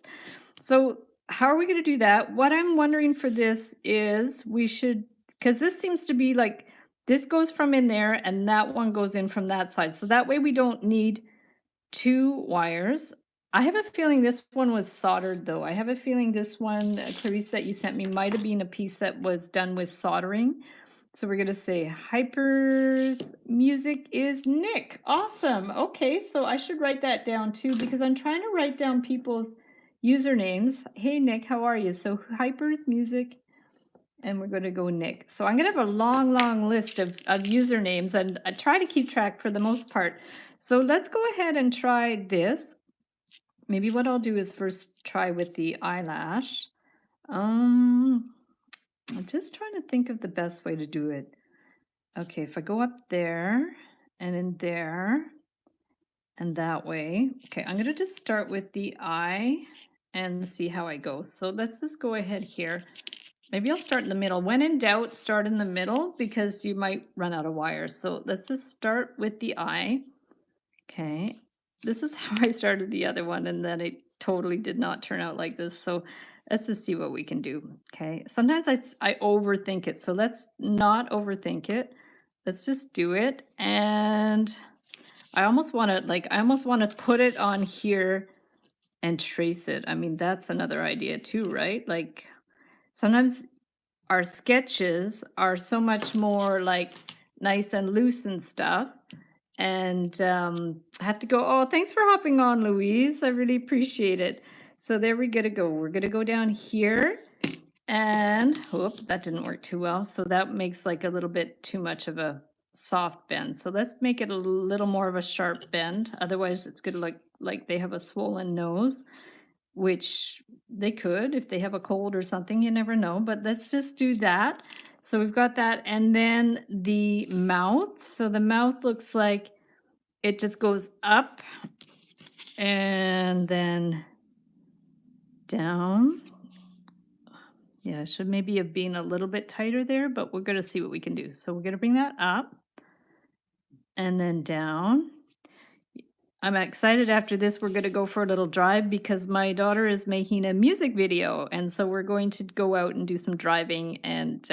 So how are we going to do that? What I'm wondering for this is we should, because this seems to be like, this goes from in there and that one goes in from that side. So that way we don't need two wires. I have a feeling this one was soldered though. I have a feeling this one, Clarice, that you sent me might have been a piece that was done with soldering. So we're going to say Hyper's music is Nick. Awesome. Okay, so I should write that down too because I'm trying to write down people's usernames. Hey, Nick, how are you? So Hyper's music, and we're going to go Nick. So I'm going to have a long, long list of usernames, and I try to keep track for the most part. So let's go ahead and try this. Maybe what I'll do is first try with the eyelash. I'm just trying to think of the best way to do it. Okay, if I go up there and in there and that way. Okay, I'm going to just start with the eye and see how I go. So let's just go ahead here. Maybe I'll start in the middle. When in doubt, start in the middle because you might run out of wires. So let's just start with the eye. Okay, this is how I started the other one and then it totally did not turn out like this. So let's just see what we can do. Okay, sometimes I overthink it. So let's not overthink it. Let's just do it. And I almost want to put it on here and trace it. I mean, that's another idea too, right? Like sometimes our sketches are so much more like nice and loose and stuff. And I have to go, oh, thanks for hopping on, Louise. I really appreciate it. So there we gotta go. We're gonna go down here and, whoop, that didn't work too well. So that makes like a little bit too much of a soft bend. So let's make it a little more of a sharp bend. Otherwise it's gonna look like they have a swollen nose, which they could if they have a cold or something, you never know, but let's just do that. So we've got that, and then the mouth. So the mouth looks like it just goes up and then down. Yeah, should maybe have been a little bit tighter there, but we're gonna see what we can do. So we're gonna bring that up and then down. I'm excited after this. We're going to go for a little drive because my daughter is making a music video. And so we're going to go out and do some driving and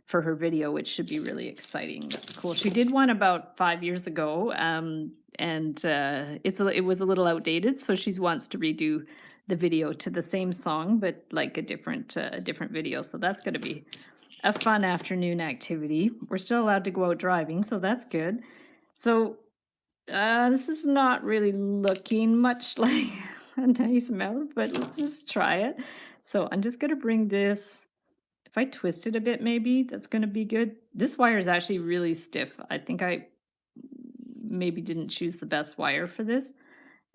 for her video, which should be really exciting. That's cool. She did one about 5 years ago, and it was a little outdated, so she wants to redo the video to the same song, but like a different video. So that's going to be a fun afternoon activity. We're still allowed to go out driving, so that's good. So this is not really looking much like a nice mouth, but let's just try it. So I'm just going to bring this. If I twist it a bit, maybe that's going to be good. This wire is actually really stiff. I think I maybe didn't choose the best wire for this.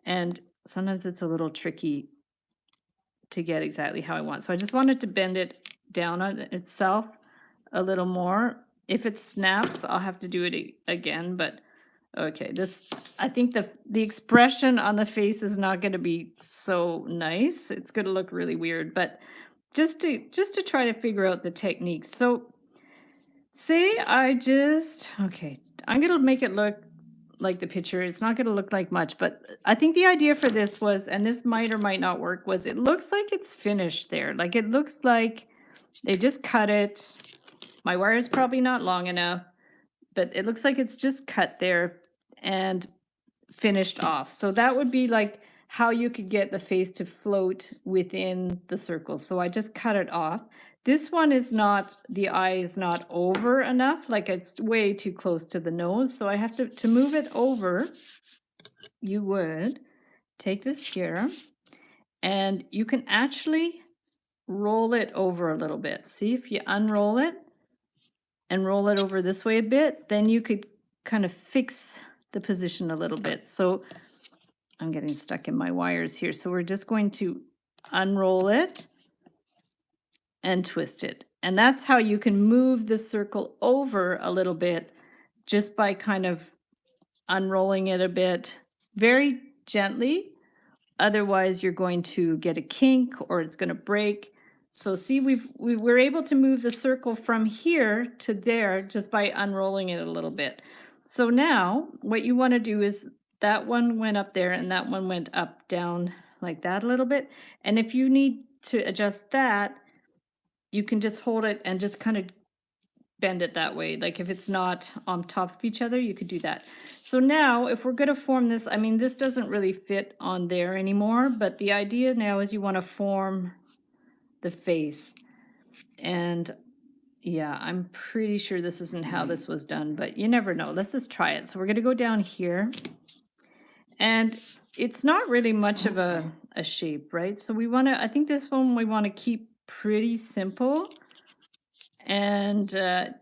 And sometimes it's a little tricky to get exactly how I want. So I just wanted to bend it down on itself a little more. If it snaps, I'll have to do it again, but okay, this, I think the expression on the face is not going to be so nice. It's going to look really weird, but just to try to figure out the techniques. So say okay, I'm going to make it look like the picture. It's not going to look like much, but I think the idea for this was, and this might or might not work, was it looks like it's finished there. Like it looks like they just cut it. My wire is probably not long enough, but it looks like it's just cut there and finished off. So that would be like how you could get the face to float within the circle. So I just cut it off. This one is not, the eye is not over enough, like it's way too close to the nose. So I have to move it over. You would take this here and you can actually roll it over a little bit. See, if you unroll it and roll it over this way a bit, then you could kind of fix the position a little bit. So I'm getting stuck in my wires here. So we're just going to unroll it and twist it. And that's how you can move the circle over a little bit just by kind of unrolling it a bit very gently. Otherwise, you're going to get a kink or it's going to break. So see, we're able to move the circle from here to there just by unrolling it a little bit. So now what you want to do is that one went up there and that one went up, down like that a little bit. And if you need to adjust that, you can just hold it and just kind of bend it that way. Like if it's not on top of each other, you could do that. So now if we're going to form this, I mean, this doesn't really fit on there anymore, but the idea now is you want to form the face. And yeah, I'm pretty sure this isn't how this was done, but you never know. Let's just try it. So we're going to go down here. And it's not really much of a shape, right? So we want to, I think this one we want to keep pretty simple. And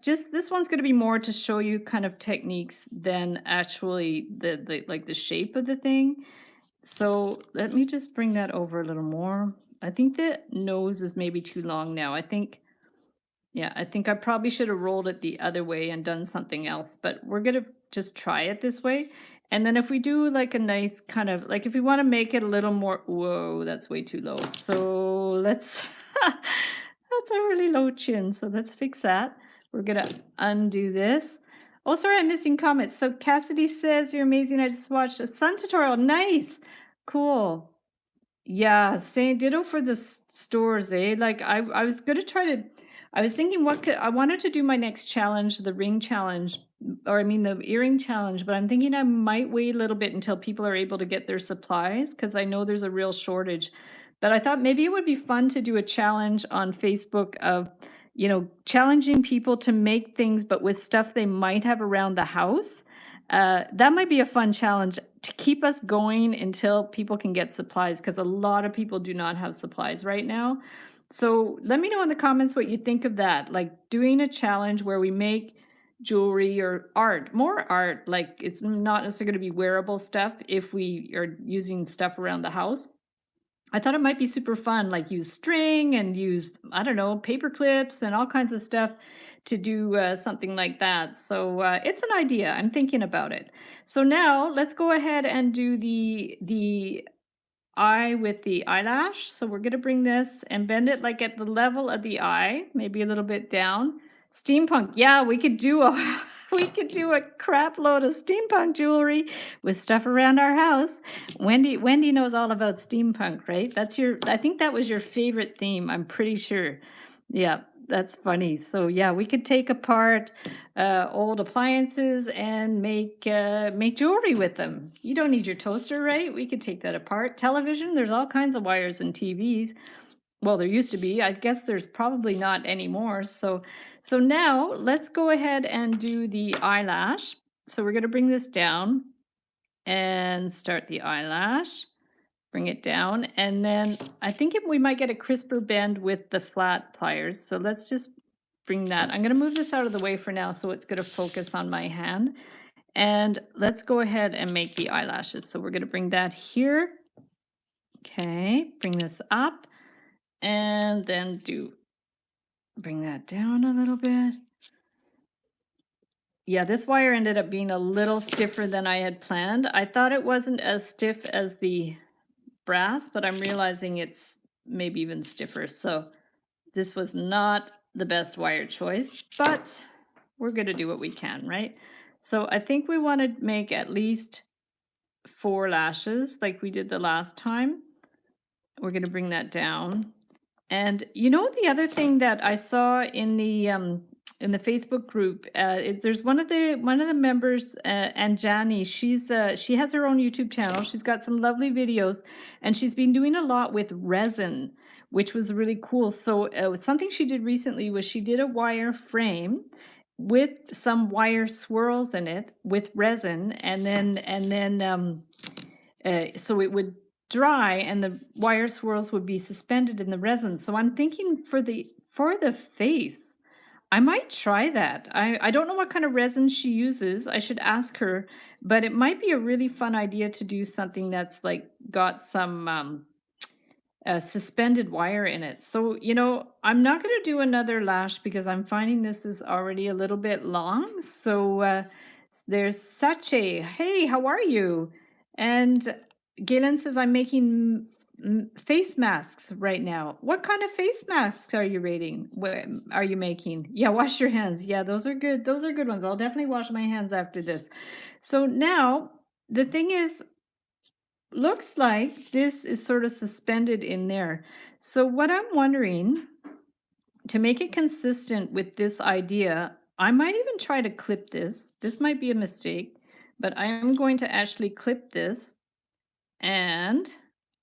just this one's going to be more to show you kind of techniques than actually the shape of the thing. So let me just bring that over a little more. I think the nose is maybe too long now. I think I probably should have rolled it the other way and done something else, but we're going to just try it this way. And then if we do like a nice kind of, like if we want to make it a little more, whoa, that's way too low. So let's, that's a really low chin. So let's fix that. We're going to undo this. Oh, sorry, I'm missing comments. So Cassidy says, you're amazing. I just watched a sun tutorial. Nice. Cool. Yeah, same ditto for the stores, eh? Like I was going to try to, I was thinking I wanted to do my next challenge, the ring challenge, or I mean the earring challenge, but I'm thinking I might wait a little bit until people are able to get their supplies because I know there's a real shortage. But I thought maybe it would be fun to do a challenge on Facebook of, you know, challenging people to make things, but with stuff they might have around the house. That might be a fun challenge to keep us going until people can get supplies, because a lot of people do not have supplies right now. So let me know in the comments what you think of that, like doing a challenge where we make jewelry or art, more art, like it's not necessarily going to be wearable stuff if we are using stuff around the house. I thought it might be super fun, like use string and use, I don't know, paper clips and all kinds of stuff to do something like that. So it's an idea. I'm thinking about it. So now let's go ahead and do the eye with the eyelash. So we're going to bring this and bend it like at the level of the eye, maybe a little bit down. Steampunk. Yeah, we could do a crap load of steampunk jewelry with stuff around our house. Wendy knows all about steampunk, right? I think that was your favorite theme, I'm pretty sure. Yeah, That's funny. So yeah, we could take apart old appliances and make jewelry with them. You don't need your toaster, right? We could take that apart. Television, there's all kinds of wires in TVs. Well, there used to be. I guess there's probably not anymore. So now let's go ahead and do the eyelash. So we're going to bring this down and start the eyelash. Bring it down, and then I think we might get a crisper bend with the flat pliers. So let's just bring that. I'm going to move this out of the way for now so it's going to focus on my hand. And let's go ahead and make the eyelashes. So we're going to bring that here. Okay, bring this up and then bring that down a little bit. Yeah, this wire ended up being a little stiffer than I had planned. I thought it wasn't as stiff as the brass, but I'm realizing it's maybe even stiffer. So this was not the best wire choice, but we're going to do what we can, right? So I think we want to make at least 4 lashes like we did the last time. We're going to bring that down. And you know, the other thing that I saw in the Facebook group, there's one of the members, Anjani. She has her own YouTube channel. She's got some lovely videos, and she's been doing a lot with resin, which was really cool. So something she did recently was she did a wire frame with some wire swirls in it with resin, and then so it would dry and the wire swirls would be suspended in the resin. So I'm thinking for the face, I might try that. I don't know what kind of resin she uses. I should ask her, but it might be a really fun idea to do something that's like got some suspended wire in it. So, you know, I'm not going to do another lash because I'm finding this is already a little bit long. So there's such a, hey, how are you? And Galen says, I'm making face masks right now. What kind of face masks are you rating? What are you making? Yeah, wash your hands. Yeah, those are good. Those are good ones. I'll definitely wash my hands after this. So now the thing is, looks like this is sort of suspended in there. So what I'm wondering, to make it consistent with this idea, I might even try to clip this. This might be a mistake, but I am going to actually clip this, and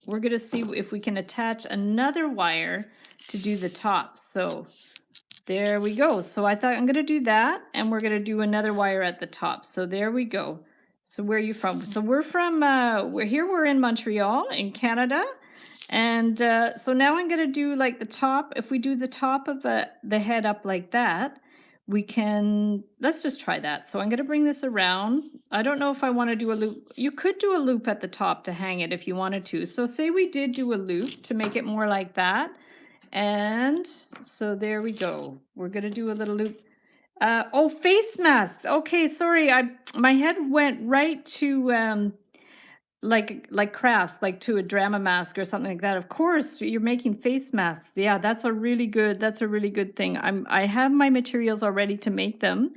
we're going to see if we can attach another wire to do the top. So there we go. So I thought I'm going to do that, and we're going to do another wire at the top. So there we go. So where are you from? So we're from, we're in Montreal in Canada. And so now I'm going to do like the top. If we do the top of the head up like that, we can, let's just try that. So I'm going to bring this around. I don't know if I want to do a loop. You could do a loop at the top to hang it if you wanted to. So say we did do a loop to make it more like that. And so there we go. We're going to do a little loop. Oh, face masks. Okay, sorry. My head went right to like crafts, like to a drama mask or something like that. Of course, you're making face masks. Yeah, that's a really good thing. I have my materials already to make them.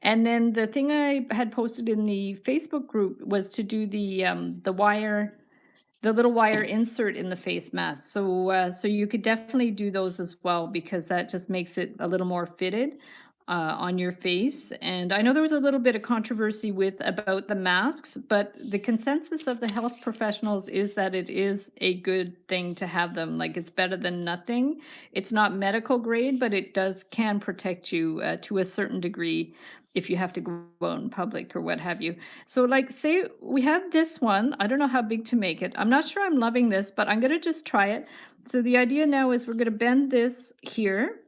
And then the thing I had posted in the Facebook group was to do the wire, the little wire insert in the face mask. So so you could definitely do those as well, because that just makes it a little more fitted on your face. And I know there was a little bit of controversy about the masks, but the consensus of the health professionals is that it is a good thing to have them. Like, it's better than nothing. It's not medical grade, but it can protect you to a certain degree if you have to go out in public or what have you. So like, say we have this one. I don't know how big to make it. I'm not sure I'm loving this, but I'm going to just try it. So the idea now is we're going to bend this here,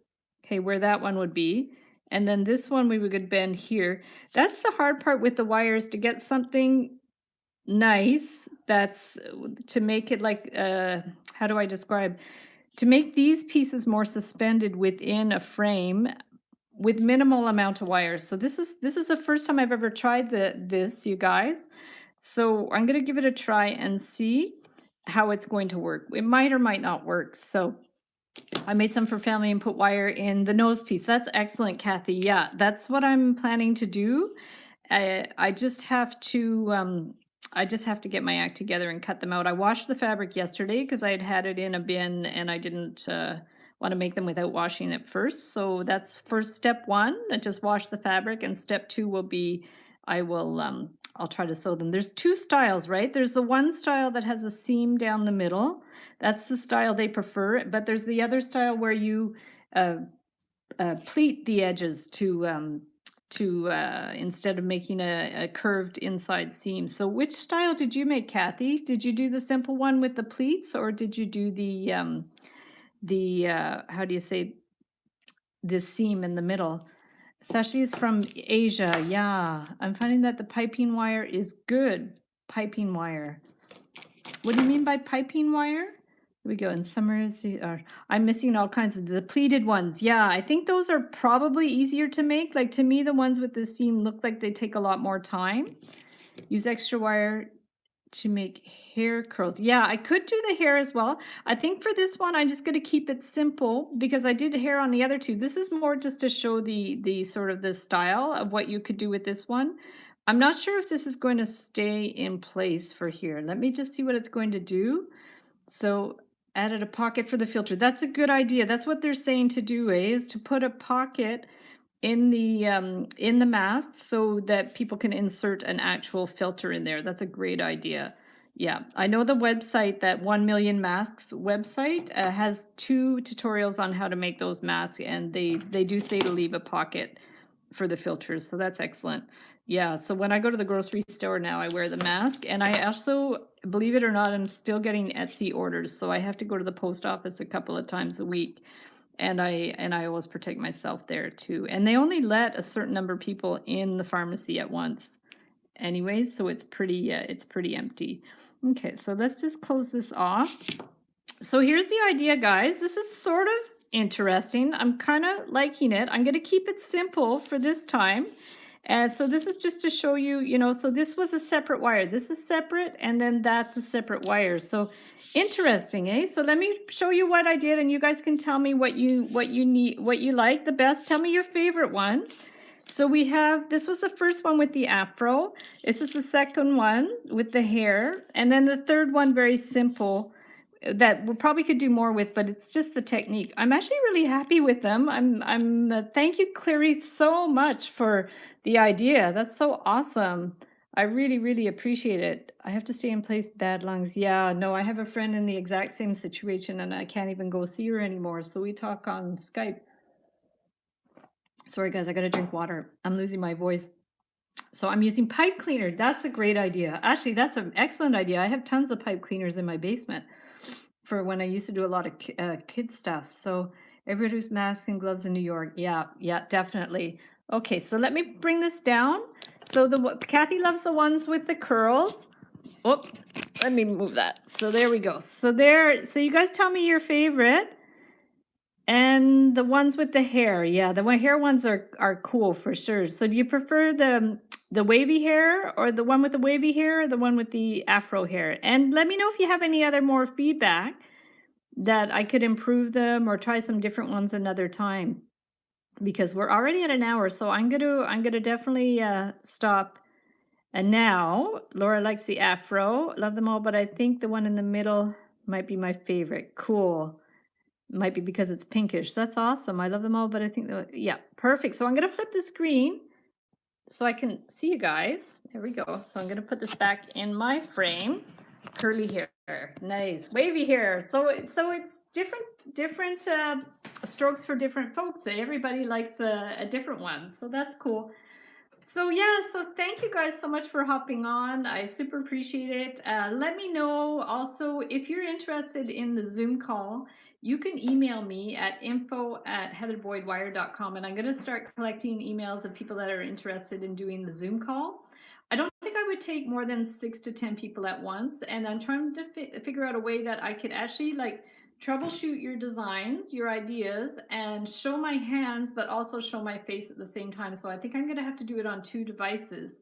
okay, where that one would be. And then this one we would bend here. That's the hard part with the wires, to get something nice that's to make it like, how do I describe? To make these pieces more suspended within a frame with minimal amount of wires. So this is the first time I've ever tried this, you guys. So I'm going to give it a try and see how it's going to work. It might or might not work. So I made some for family and put wire in the nose piece. That's excellent, Kathy. Yeah, that's what I'm planning to do. I just have to get my act together and cut them out. I washed the fabric yesterday because I had it in a bin and I didn't want to make them without washing it first. So that's first step one. I just wash the fabric, and step two will be I'll try to sew them. There's two styles, right? There's the one style that has a seam down the middle. That's the style they prefer. But there's the other style where you pleat the edges to instead of making a curved inside seam. So which style did you make, Kathy? Did you do the simple one with the pleats, or did you do the how do you say, the seam in the middle? Sashi is from Asia. Yeah, I'm finding that the piping wire is good. Piping wire. What do you mean by piping wire? Here we go. In summers, I'm missing all kinds of the pleated ones. Yeah, I think those are probably easier to make. Like, to me, the ones with the seam look like they take a lot more time. Use extra wire to make hair curls. Yeah, I could do the hair as well. I think for this one, I'm just going to keep it simple because I did hair on the other two. This is more just to show the sort of the style of what you could do with this one. I'm not sure if this is going to stay in place for here. Let me just see what it's going to do. So added a pocket for the filter. That's a good idea. That's what they're saying to do, is to put a pocket in the mask so that people can insert an actual filter in there. That's a great idea. Yeah, I know the website, that 1 Million Masks website, has 2 tutorials on how to make those masks, and they do say to leave a pocket for the filters, so that's excellent. Yeah, so when I go to the grocery store now, I wear the mask, and I also, believe it or not, I'm still getting Etsy orders, so I have to go to the post office a couple of times a week. And I always protect myself there too. And they only let a certain number of people in the pharmacy at once anyways, so it's pretty empty. Okay, so let's just close this off. So here's the idea, guys. This is sort of interesting. I'm kind of liking it. I'm going to keep it simple for this time. And so this is just to show you, so this was a separate wire. This is separate, and then that's a separate wire. So interesting, eh? So let me show you what I did, and you guys can tell me what you need, what you like the best. Tell me your favorite one. So we have, this was the first one with the afro. This is the second one with the hair. And then the third one, very simple, that we probably could do more with, but it's just the technique. I'm actually really happy with them. Thank you, Clarice, so much for the idea. That's so awesome. I really, really appreciate it. I have to stay in place, bad lungs. Yeah, no, I have a friend in the exact same situation, and I can't even go see her anymore. So we talk on Skype. Sorry, guys, I got to drink water. I'm losing my voice. So I'm using pipe cleaner. That's a great idea. Actually, that's an excellent idea. I have tons of pipe cleaners in my basement for when I used to do a lot of kids stuff. So everybody who's masks and gloves in New York. Yeah, definitely. Okay, so let me bring this down. So Kathy loves the ones with the curls. Oh, let me move that. So there we go. So you guys tell me your favorite. And the ones with the hair, yeah, the hair ones are cool for sure. So do you prefer the wavy hair, or the one with the wavy hair, or the one with the afro hair? And let me know if you have any other more feedback that I could improve them or try some different ones another time, because we're already at an hour. So I'm gonna definitely stop. And now Laura likes the afro. Love them all, but I think the one in the middle might be my favorite. Cool. Might be because it's pinkish. That's awesome. I love them all, but I think, yeah, perfect. So I'm going to flip the screen so I can see you guys. There we go. So I'm going to put this back in my frame. Curly hair. Nice. Wavy hair. So it's different strokes for different folks. Everybody likes a different one. So that's cool. So yeah, so thank you guys so much for hopping on. I super appreciate it. Let me know also if you're interested in the Zoom call. You can email me at info@heatherboydwire.com, and I'm going to start collecting emails of people that are interested in doing the Zoom call. I don't think I would take more than 6 to 10 people at once, and I'm trying to figure out a way that I could actually troubleshoot your designs, your ideas, and show my hands, but also show my face at the same time. So I think I'm going to have to do it on 2 devices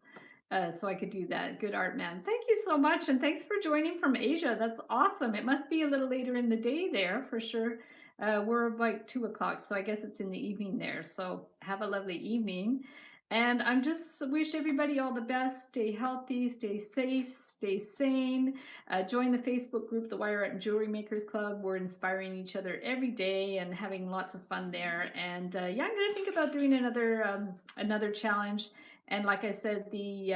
so I could do that. Good art, man. Thank you so much. And thanks for joining from Asia. That's awesome. It must be a little later in the day there for sure. We're about 2 o'clock, so I guess it's in the evening there. So have a lovely evening. And I'm just wish everybody all the best. Stay healthy, stay safe, stay sane. Join the Facebook group, the Wire Art and Jewelry Makers Club. We're inspiring each other every day and having lots of fun there. And yeah, I'm going to think about doing another challenge. And like I said, the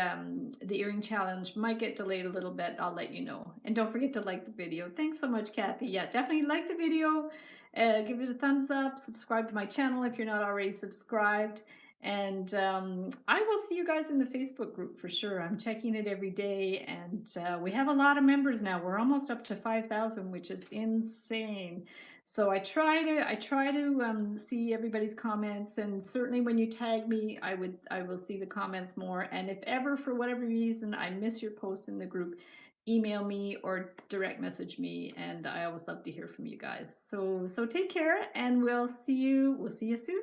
earring challenge might get delayed a little bit. I'll let you know. And don't forget to like the video. Thanks so much, Kathy. Yeah, definitely like the video. Give it a thumbs up. Subscribe to my channel if you're not already subscribed. And I will see you guys in the Facebook group for sure. I'm checking it every day, and we have a lot of members now. We're almost up to 5,000, which is insane. So I try to see everybody's comments, and certainly when you tag me, I will see the comments more. And if ever for whatever reason I miss your post in the group, email me or direct message me, and I always love to hear from you guys. So take care, and we'll see you soon.